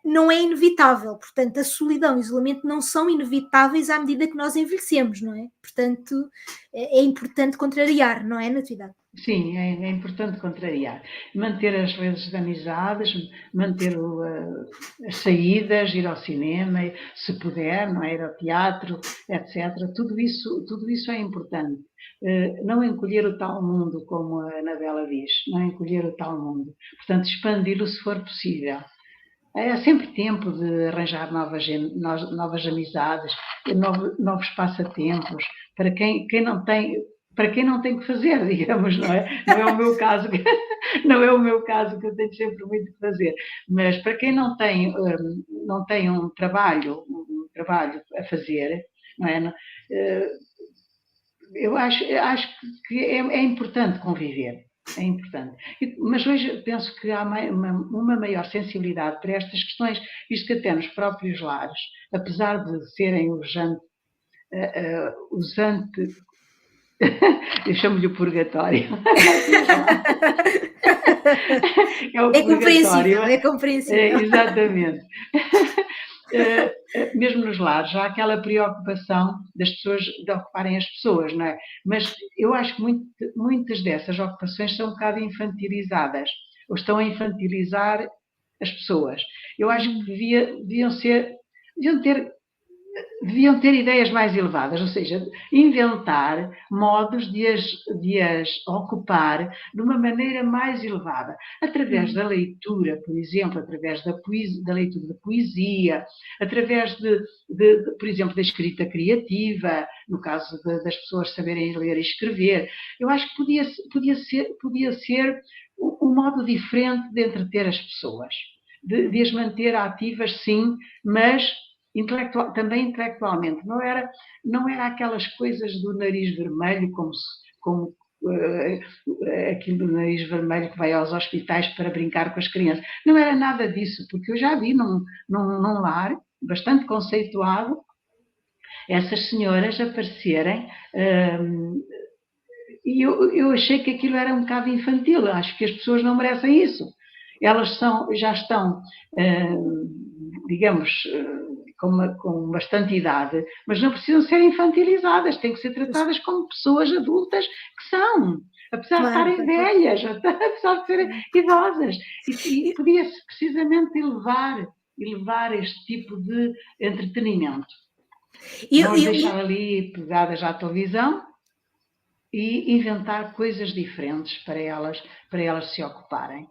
não é inevitável, portanto a solidão e o isolamento não são inevitáveis à medida que nós envelhecemos, não é? Portanto é importante contrariar, não é, Natividade? Sim, é importante contrariar. Manter as redes de amizades, manter as saídas, ir ao cinema, se puder, não é? Ir ao teatro, etc. Tudo isso é importante. Não encolher o tal mundo, como a Anabela diz, não encolher o tal mundo. Portanto, expandi-lo se for possível. Há sempre tempo de arranjar novas amizades, novos passatempos, para quem não tem, para quem não tem que fazer, digamos, não é? Não é o meu caso, não é o meu caso, que eu tenho sempre muito que fazer. Mas para quem não tem um trabalho a fazer, não é? Eu acho que é importante conviver. É importante. Mas hoje penso que há uma maior sensibilidade para estas questões, visto que até nos próprios lares, apesar de serem eu chamo-lhe o purgatório. É o purgatório. É compreensível. Exatamente. Mesmo nos lares, há aquela preocupação das pessoas de ocuparem as pessoas, não é? Mas eu acho que muitas dessas ocupações são um bocado infantilizadas, ou estão a infantilizar as pessoas. Eu acho que deviam ter ideias mais elevadas, ou seja, inventar modos de as ocupar de uma maneira mais elevada, através da leitura, por exemplo, através da leitura de poesia, através por exemplo, da escrita criativa, no caso das pessoas saberem ler e escrever. Eu acho que podia ser um modo diferente de entreter as pessoas, de as manter ativas, sim, mas também intelectualmente. Não era aquelas coisas do nariz vermelho, como aquilo do nariz vermelho que vai aos hospitais para brincar com as crianças. Não era nada disso, porque eu já vi num lar bastante conceituado essas senhoras aparecerem, e eu achei que aquilo era um bocado infantil. Acho que as pessoas não merecem isso. Elas já estão, digamos, com bastante idade, mas não precisam ser infantilizadas, têm que ser tratadas como pessoas adultas que são, apesar de estarem velhas, apesar de serem idosas. E podia-se precisamente elevar este tipo de entretenimento. Não as deixar ali pegadas à televisão e inventar coisas diferentes para elas se ocuparem.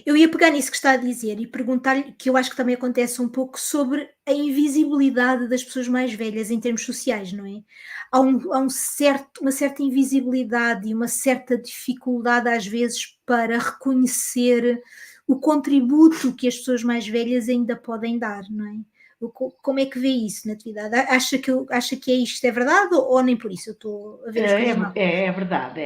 Eu ia pegar nisso que está a dizer e perguntar-lhe, que eu acho que também acontece um pouco, sobre a invisibilidade das pessoas mais velhas em termos sociais, não é? Há uma certa invisibilidade e uma certa dificuldade às vezes para reconhecer o contributo que as pessoas mais velhas ainda podem dar, não é? Como é que vê isso, Natividade? Acha que isto é verdade ou nem por isso? Eu estou a ver as coisas mal. É verdade.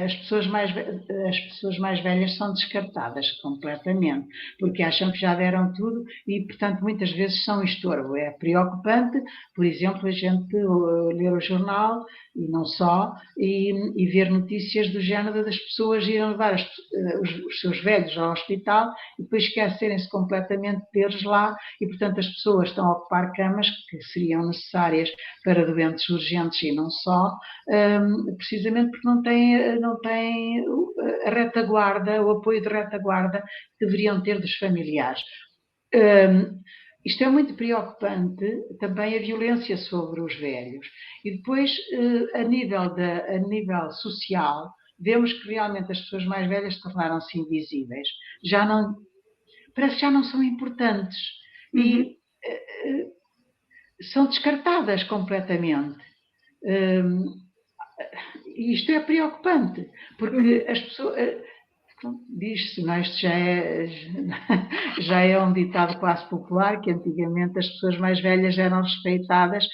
As pessoas mais velhas são descartadas completamente, porque acham que já deram tudo e, portanto, muitas vezes são estorvo. É preocupante, por exemplo, a gente ler o jornal, e não só, e ver notícias do género das pessoas irem levar os seus velhos ao hospital e depois esquecerem-se completamente deles lá, e, portanto, as pessoas estão a ocupar camas que seriam necessárias para doentes urgentes e não só, precisamente porque não têm a retaguarda, o apoio de retaguarda que deveriam ter dos familiares. Isto é muito preocupante, também a violência sobre os velhos. E depois, a nível social, vemos que realmente as pessoas mais velhas tornaram-se invisíveis. Parece que já não são importantes. E são descartadas completamente. E isto é preocupante, porque as pessoas... Diz-se, não, isto já é um ditado quase popular, que antigamente as pessoas mais velhas eram respeitadas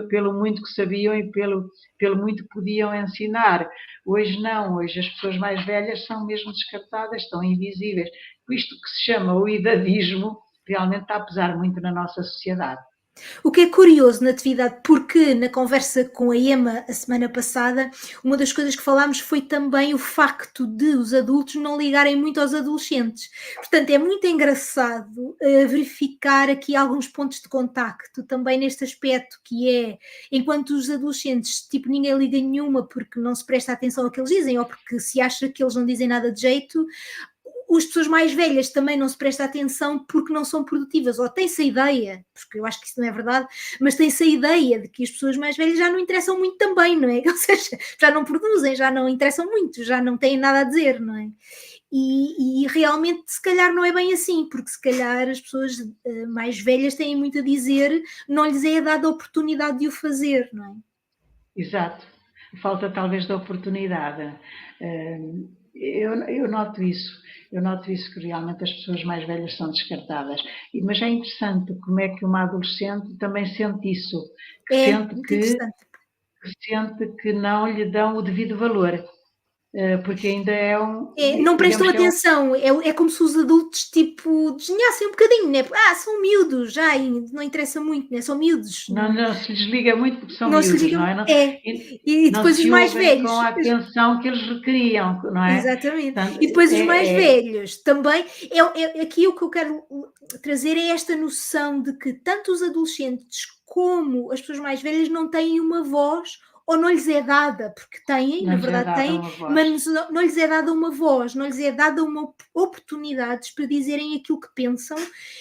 pelo muito que sabiam e pelo muito que podiam ensinar. Hoje não, hoje as pessoas mais velhas são mesmo descartadas, estão invisíveis. Isto que se chama o idadismo realmente está a pesar muito na nossa sociedade. O que é curioso na atividade, porque na conversa com a Emma a semana passada, uma das coisas que falámos foi também o facto de os adultos não ligarem muito aos adolescentes. Portanto, é muito engraçado verificar aqui alguns pontos de contacto também neste aspecto, que é, enquanto os adolescentes, tipo, ninguém liga nenhuma porque não se presta atenção ao que eles dizem ou porque se acha que eles não dizem nada de jeito, as pessoas mais velhas também não se presta atenção porque não são produtivas, ou tem-se a ideia, porque eu acho que isso não é verdade, mas tem-se a ideia de que as pessoas mais velhas já não interessam muito também, não é? Ou seja, já não produzem, já não interessam muito, já não têm nada a dizer, não é? E realmente, se calhar, não é bem assim, porque se calhar as pessoas mais velhas têm muito a dizer, não lhes é dada a oportunidade de o fazer, não é? Exato. Falta talvez da oportunidade. Eu noto isso. Eu noto isso que realmente as pessoas mais velhas são descartadas. Mas é interessante como é que uma adolescente também sente isso, que É sente muito que, interessante. que sente que não lhe dão o devido valor, porque ainda é Não prestam digamos que é atenção, é como se os adultos, tipo, desdenhassem um bocadinho, né? São miúdos, já, e não interessa muito, né? São miúdos, não se lhes liga muito porque são não se miúdos, não ligam, é? e Não depois os se mais ouvem velhos, com a atenção que eles requeriam, não é? exatamente, Portanto, e depois os mais velhos também, aqui o que eu quero trazer é esta noção de que tanto os adolescentes como as pessoas mais velhas não têm uma voz ou não lhes é dada, porque têm, não na lhes é verdade dada têm, uma voz. mas não lhes é dada uma voz, não lhes é dada uma oportunidades para dizerem aquilo que pensam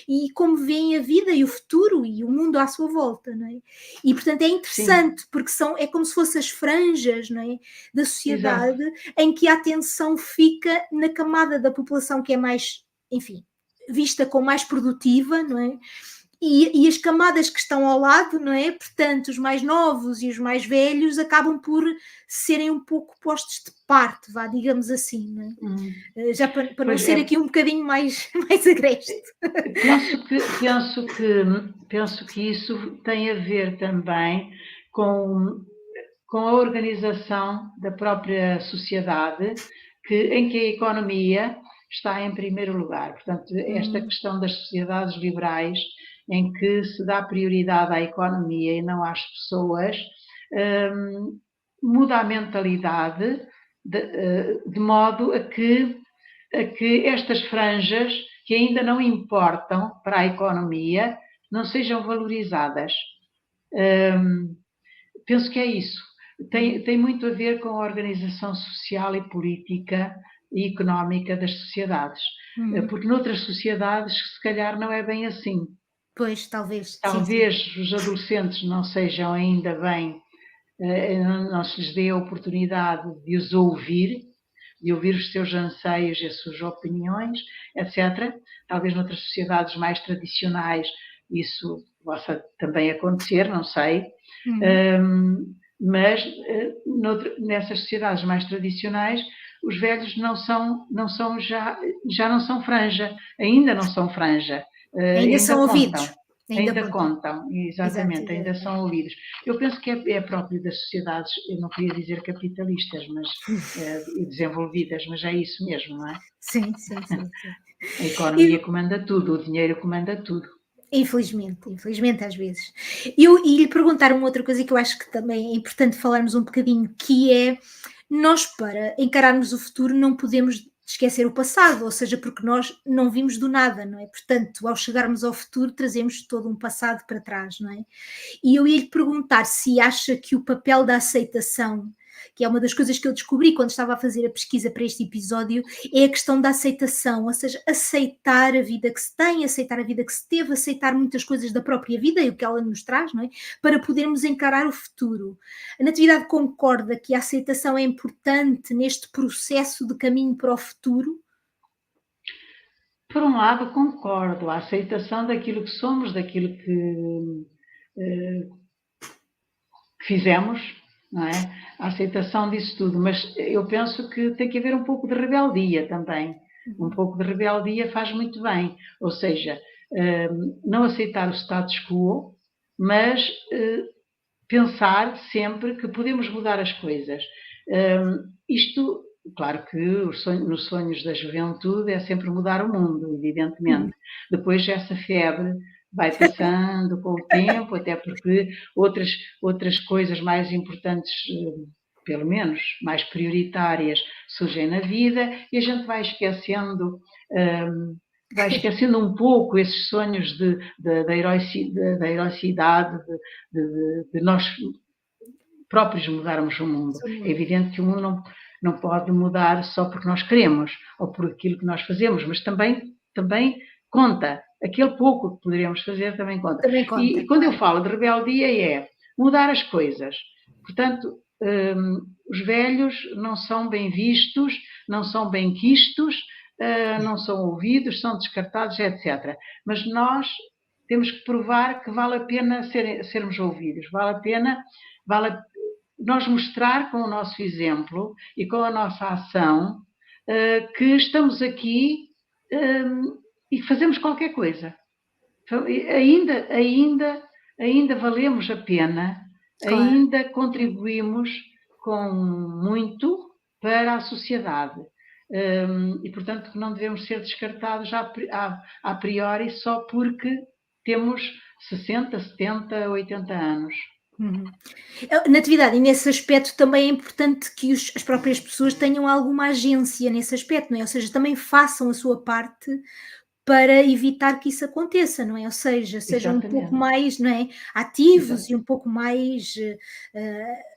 e como veem a vida e o futuro e o mundo à sua volta, não é? E portanto é Sim, interessante, porque é como se fossem as franjas, não é, da exato. sociedade em que a atenção fica na camada da população que é mais, enfim, vista como mais produtiva, não é? E as camadas que estão ao lado, não é? Portanto, os mais novos e os mais velhos acabam por serem um pouco postos de parte, vá, digamos assim, não é? Hum. Já para não Pois ser é, aqui um bocadinho mais, mais agreste. penso que isso tem a ver também com, com a organização da própria sociedade, em que a economia está em primeiro lugar. Portanto, esta Hum, questão das sociedades liberais, em que se dá prioridade à economia e não às pessoas, muda a mentalidade de modo a que estas franjas, que ainda não importam para a economia, não sejam valorizadas. Penso que é isso. Tem muito a ver com a organização social e política e económica das sociedades. hum. Porque noutras sociedades, se calhar, não é bem assim. Pois, talvez, sim, sim. Talvez os adolescentes não sejam ainda bem, não se lhes dê a oportunidade de ouvir os seus anseios e as suas opiniões, etc. Talvez noutras sociedades mais tradicionais isso possa também acontecer, não sei. Hum. Mas nessas sociedades mais tradicionais os velhos já não são franja, ainda não são franja, Ainda são ainda contam. ouvidos, ainda Ainda contam. contam, Exato, exatamente, ainda exato. são ouvidos. Eu penso que é próprio das sociedades, eu não queria dizer capitalistas, mas e desenvolvidas, mas é isso mesmo, não é? Sim, sim, sim, sim. A economia E, comanda tudo, o dinheiro comanda tudo. infelizmente, infelizmente às vezes. E lhe perguntar uma outra coisa que eu acho que também é importante falarmos um bocadinho, que é nós para encararmos o futuro não podemos esquecer o passado, ou seja, porque nós não vimos do nada, não é? Portanto, ao chegarmos ao futuro, trazemos todo um passado para trás, não é? E eu ia lhe perguntar se acha que o papel da aceitação, que é uma das coisas que eu descobri quando estava a fazer a pesquisa para este episódio, é a questão da aceitação, ou seja, aceitar a vida que se tem, aceitar a vida que se teve, aceitar muitas coisas da própria vida e o que ela nos traz, não é? Para podermos encarar o futuro. A Natividade concorda que a aceitação é importante neste processo de caminho para o futuro? Por um lado, concordo, a aceitação daquilo que somos, daquilo eh, que fizemos, não é? A aceitação disso tudo, mas eu penso que tem que haver um pouco de rebeldia também. Um Uhum. pouco de rebeldia faz muito bem, ou seja, não aceitar o status quo, mas pensar sempre que podemos mudar as coisas. Isto, claro que nos sonhos da juventude é sempre mudar o mundo, evidentemente. Uhum. Depois essa febre vai passando com o tempo, até porque outras coisas mais importantes, pelo menos mais prioritárias, surgem na vida e a gente vai esquecendo um pouco esses sonhos da heroicidade, de nós próprios mudarmos o mundo. É evidente que o mundo não pode mudar só porque nós queremos ou por aquilo que nós fazemos, mas também conta. Aquele pouco que poderíamos fazer também conta. Também conta, e quando eu falo de rebeldia é mudar as coisas. Portanto, os velhos não são bem vistos, não são bem quistos, não são ouvidos, são descartados, etc. Mas nós temos que provar que vale a pena sermos ouvidos, vale a pena nós mostrar com o nosso exemplo e com a nossa ação que estamos aqui e que fazemos qualquer coisa. Ainda valemos a pena, claro. Ainda contribuímos com muito para a sociedade. E, portanto, não devemos ser descartados a priori só porque temos 60, 70, 80 anos. Natividade, e nesse aspecto também é importante que as próprias pessoas tenham alguma agência nesse aspecto, não é? Ou seja, também façam a sua parte para evitar que isso aconteça, não é? Ou seja, sejam Exatamente. um pouco mais, não é? Ativos e um pouco mais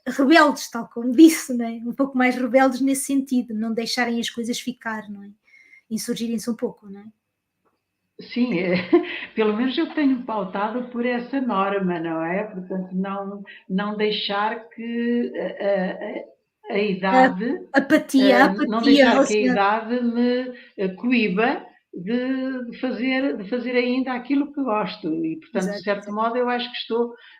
rebeldes, tal como disse, não é? Um pouco mais rebeldes nesse sentido, não deixarem as coisas ficar, não é? Insurgirem-se um pouco, não é? Sim, pelo menos eu tenho pautado por essa norma, não é? Portanto, não deixar que a idade... Apatia, não deixar que a idade me coíba de fazer ainda aquilo que gosto. E, portanto, exato, de certo modo, eu acho que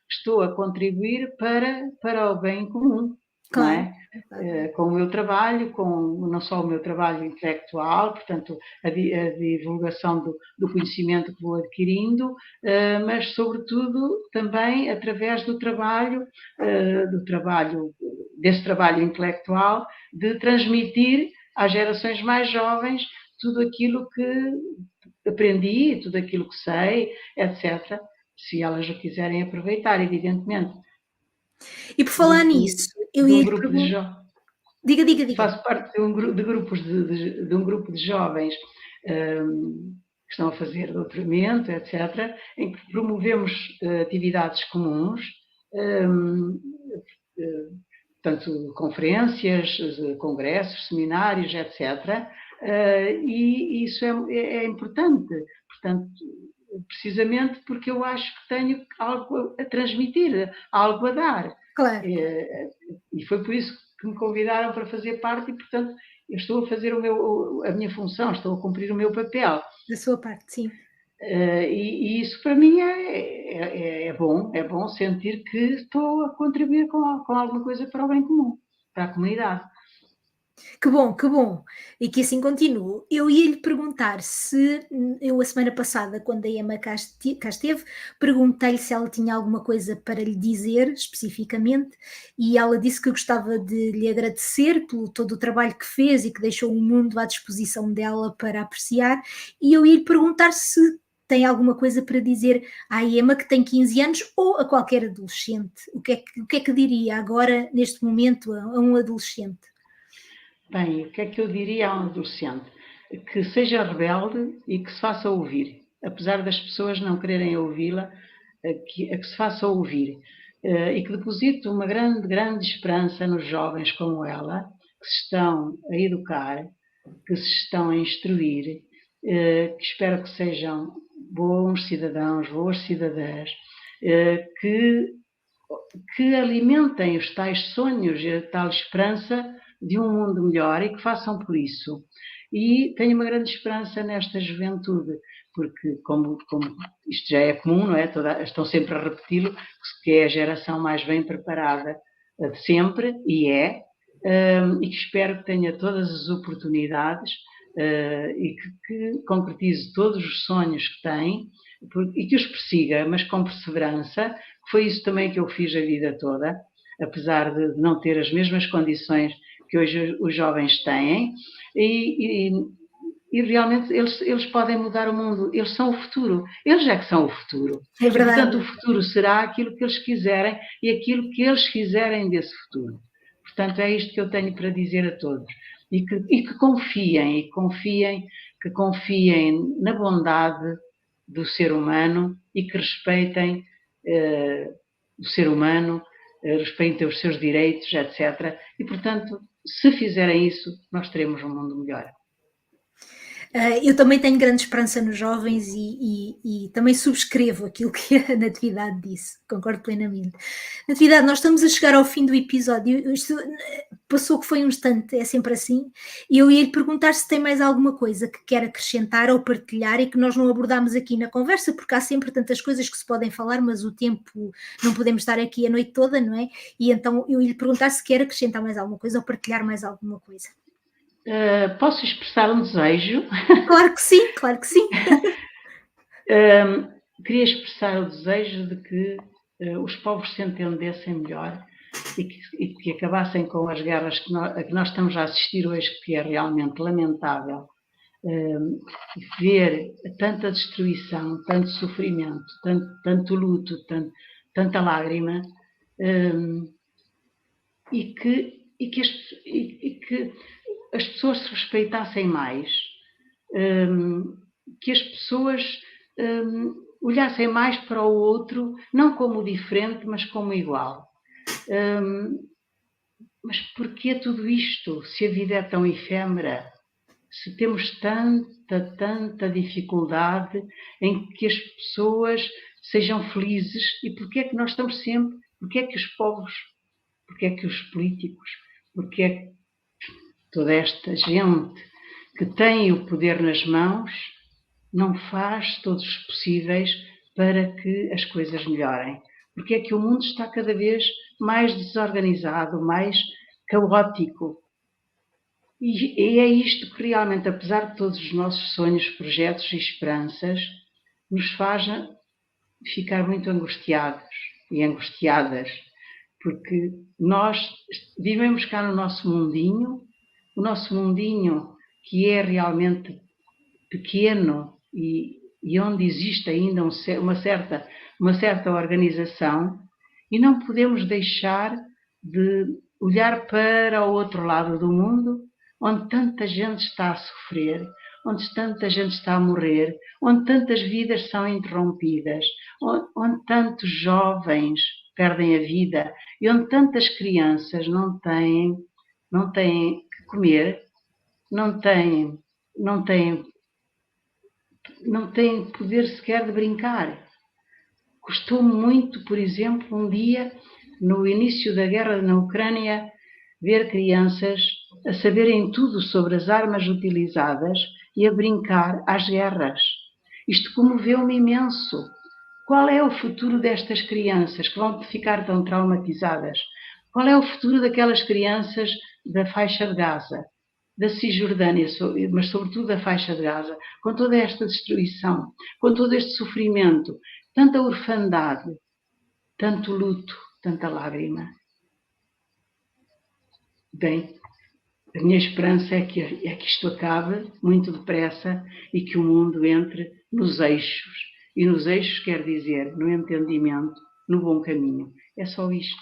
estou a contribuir para o bem comum, claro, não é? Com o meu trabalho, não só o meu trabalho intelectual, portanto, a divulgação do conhecimento que vou adquirindo, mas, sobretudo, também através desse trabalho intelectual, de transmitir às gerações mais jovens tudo aquilo que aprendi, tudo aquilo que sei, etc., se elas o quiserem aproveitar, evidentemente. E por falar nisso, eu ia lhe perguntar... Diga. Faço parte de um grupo de jovens que estão a fazer doutoramento, etc., em que promovemos atividades comuns, portanto, conferências, congressos, seminários, etc., e isso é importante, portanto, precisamente porque eu acho que tenho algo a transmitir, algo a dar. Claro. E foi por isso que me convidaram para fazer parte e, portanto, eu estou a fazer a minha função, estou a cumprir o meu papel. Da sua parte, sim. E isso para mim é bom sentir que estou a contribuir com alguma coisa para o bem comum, para a comunidade. Que bom, e que assim continue. Eu ia lhe perguntar se eu, a semana passada, quando a Emma cá esteve, perguntei-lhe se ela tinha alguma coisa para lhe dizer especificamente, e ela disse que gostava de lhe agradecer pelo todo o trabalho que fez e que deixou o mundo à disposição dela para apreciar, e eu ia lhe perguntar se tem alguma coisa para dizer à Emma, que tem 15 anos, ou a qualquer adolescente. O que é que diria agora, neste momento, a um adolescente? Bem, o que é que eu diria a um adolescente? Que seja rebelde e que se faça ouvir. Apesar das pessoas não quererem ouvi-la, que se faça ouvir. E que deposite uma grande esperança nos jovens como ela, que se estão a educar, que se estão a instruir, que espero que sejam bons cidadãos, boas cidadãs, que alimentem os tais sonhos e a tal esperança de um mundo melhor e que façam por isso. E tenho uma grande esperança nesta juventude, porque como isto já é comum, não é? Estão sempre a repeti-lo, que é a geração mais bem preparada de sempre, e que espero que tenha todas as oportunidades e que concretize todos os sonhos que tem e que os persiga, mas com perseverança, que foi isso também que eu fiz a vida toda, apesar de não ter as mesmas condições que hoje os jovens têm, e e realmente eles podem mudar o mundo, eles são o futuro, eles é que são o futuro. É verdade. E, portanto, o futuro será aquilo que eles quiserem e aquilo que eles quiserem desse futuro. Portanto, é isto que eu tenho para dizer a todos. E que confiem, que confiem na bondade do ser humano e que respeitem o ser humano, respeitem os seus direitos, etc. E, portanto, se fizerem isso, nós teremos um mundo melhor. Eu também tenho grande esperança nos jovens e também subscrevo aquilo que a Natividade disse, concordo plenamente. Natividade, nós estamos a chegar ao fim do episódio, isto passou que foi um instante, é sempre assim, e eu ia lhe perguntar se tem mais alguma coisa que quer acrescentar ou partilhar e que nós não abordámos aqui na conversa, porque há sempre tantas coisas que se podem falar, mas o tempo, não podemos estar aqui a noite toda, não é? E então eu ia lhe perguntar se quer acrescentar mais alguma coisa ou partilhar mais alguma coisa. Posso expressar um desejo? Claro que sim, claro que sim. Queria expressar o desejo de que os povos se entendessem melhor e que acabassem com as guerras a que nós estamos a assistir hoje, que é realmente lamentável. Ver tanta destruição, tanto sofrimento, tanto luto, tanta lágrima, e que as pessoas se respeitassem mais, que as pessoas olhassem mais para o outro, não como diferente, mas como igual. Mas porquê tudo isto, se a vida é tão efêmera? Se temos tanta dificuldade em que as pessoas sejam felizes, e porquê é que nós estamos sempre, porquê é que os povos, porquê é que os políticos, porquê é que toda esta gente que tem o poder nas mãos não faz todos os possíveis para que as coisas melhorem? Porque é que o mundo está cada vez mais desorganizado, mais caótico. E é isto que realmente, apesar de todos os nossos sonhos, projetos e esperanças, nos faz ficar muito angustiados e angustiadas, porque nós vivemos cá no nosso mundinho, o nosso mundinho que é realmente pequeno e onde existe ainda uma certa organização, e não podemos deixar de olhar para o outro lado do mundo, onde tanta gente está a sofrer, onde tanta gente está a morrer, onde tantas vidas são interrompidas, onde tantos jovens perdem a vida e onde tantas crianças não têm que comer, não têm poder sequer de brincar. Custou-me muito, por exemplo, um dia, no início da guerra na Ucrânia, ver crianças a saberem tudo sobre as armas utilizadas e a brincar às guerras. Isto comoveu-me imenso. Qual é o futuro destas crianças que vão ficar tão traumatizadas? Qual é o futuro daquelas crianças da faixa de Gaza, da Cisjordânia, mas sobretudo da faixa de Gaza, com toda esta destruição, com todo este sofrimento, tanta orfandade, tanto luto, tanta lágrima? Bem, a minha esperança é que isto acabe muito depressa e que o mundo entre nos eixos. E nos eixos quer dizer no entendimento, no bom caminho. É só isto.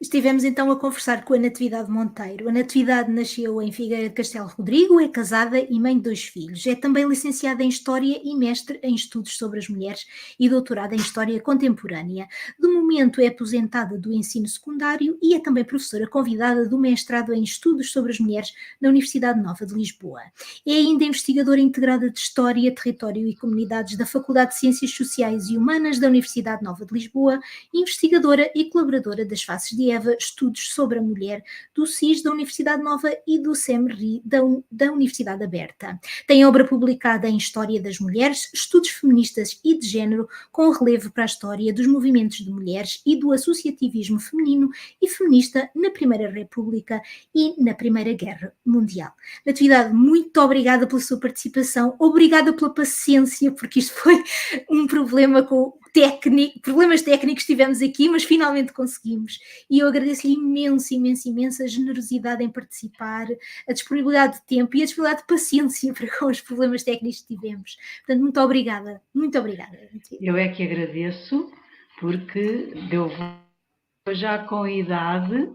Estivemos então a conversar com a Natividade Monteiro. A Natividade nasceu em Figueira de Castelo Rodrigo, é casada e mãe de 2 filhos. É também licenciada em História e mestre em Estudos sobre as Mulheres e doutorada em História Contemporânea. De momento é aposentada do ensino secundário e é também professora convidada do mestrado em Estudos sobre as Mulheres na Universidade Nova de Lisboa. É ainda investigadora integrada de História, Território e Comunidades da Faculdade de Ciências Sociais e Humanas da Universidade Nova de Lisboa, investigadora e colaboradora das Faces de Eva, Estudos sobre a Mulher, do CIS da Universidade Nova e do CEMRI da Universidade Aberta. Tem obra publicada em História das Mulheres, Estudos Feministas e de Género, com relevo para a história dos movimentos de mulheres e do associativismo feminino e feminista na Primeira República e na Primeira Guerra Mundial. Natividade, muito obrigada pela sua participação, obrigada pela paciência, porque isto foi um problema com problemas técnicos tivemos aqui, mas finalmente conseguimos. E eu agradeço-lhe imenso, imenso, imenso a generosidade em participar, a disponibilidade de tempo e a disponibilidade de paciência para com os problemas técnicos que tivemos. Portanto, muito obrigada, muito obrigada. Eu é que agradeço, porque deu já com a idade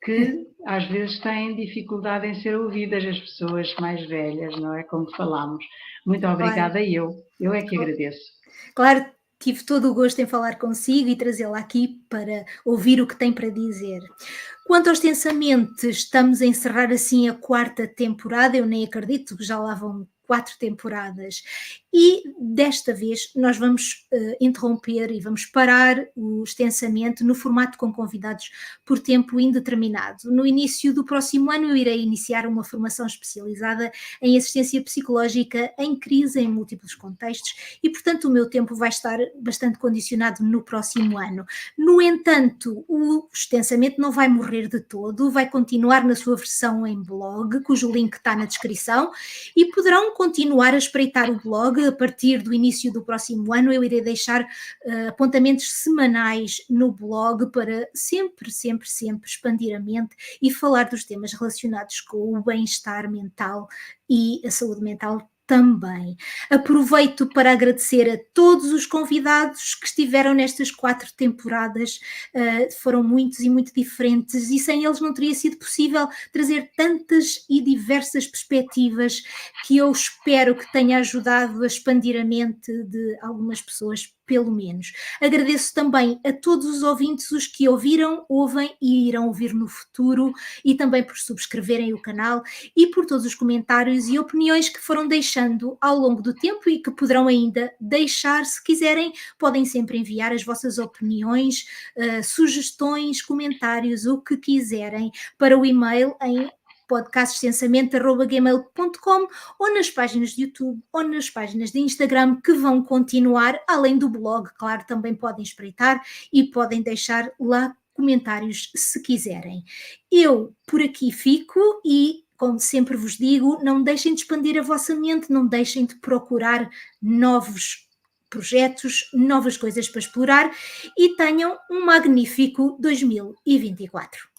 que às vezes têm dificuldade em ser ouvidas as pessoas mais velhas, não é? Como falámos. Muito obrigada, Claro. eu é que agradeço. Claro, tive todo o gosto em falar consigo e trazê-la aqui para ouvir o que tem para dizer. Quanto ao Extensamente, estamos a encerrar assim a 4ª temporada, eu nem acredito que já lá vão 4 temporadas. E desta vez nós vamos interromper e vamos parar o Extensamente no formato com convidados por tempo indeterminado. No início do próximo ano eu irei iniciar uma formação especializada em assistência psicológica em crise em múltiplos contextos e, portanto, o meu tempo vai estar bastante condicionado no próximo ano. No entanto, o Extensamente não vai morrer de todo, vai continuar na sua versão em blog, cujo link está na descrição, e poderão continuar a espreitar o blog. A partir do início do próximo ano eu irei deixar apontamentos semanais no blog para sempre, sempre, sempre expandir a mente e falar dos temas relacionados com o bem-estar mental e a saúde mental também. Aproveito para agradecer a todos os convidados que estiveram nestas 4 temporadas, foram muitos e muito diferentes, e sem eles não teria sido possível trazer tantas e diversas perspectivas que eu espero que tenha ajudado a expandir a mente de algumas pessoas, pelo menos. Agradeço também a todos os ouvintes, os que ouviram, ouvem e irão ouvir no futuro, e também por subscreverem o canal e por todos os comentários e opiniões que foram deixando ao longo do tempo e que poderão ainda deixar. Se quiserem, podem sempre enviar as vossas opiniões, sugestões, comentários, o que quiserem, para o e-mail em podcastextensamente@gmail.com ou nas páginas de YouTube ou nas páginas de Instagram, que vão continuar, além do blog, claro, também podem espreitar e podem deixar lá comentários se quiserem. Eu por aqui fico e, como sempre vos digo, não deixem de expandir a vossa mente, não deixem de procurar novos projetos, novas coisas para explorar, e tenham um magnífico 2024.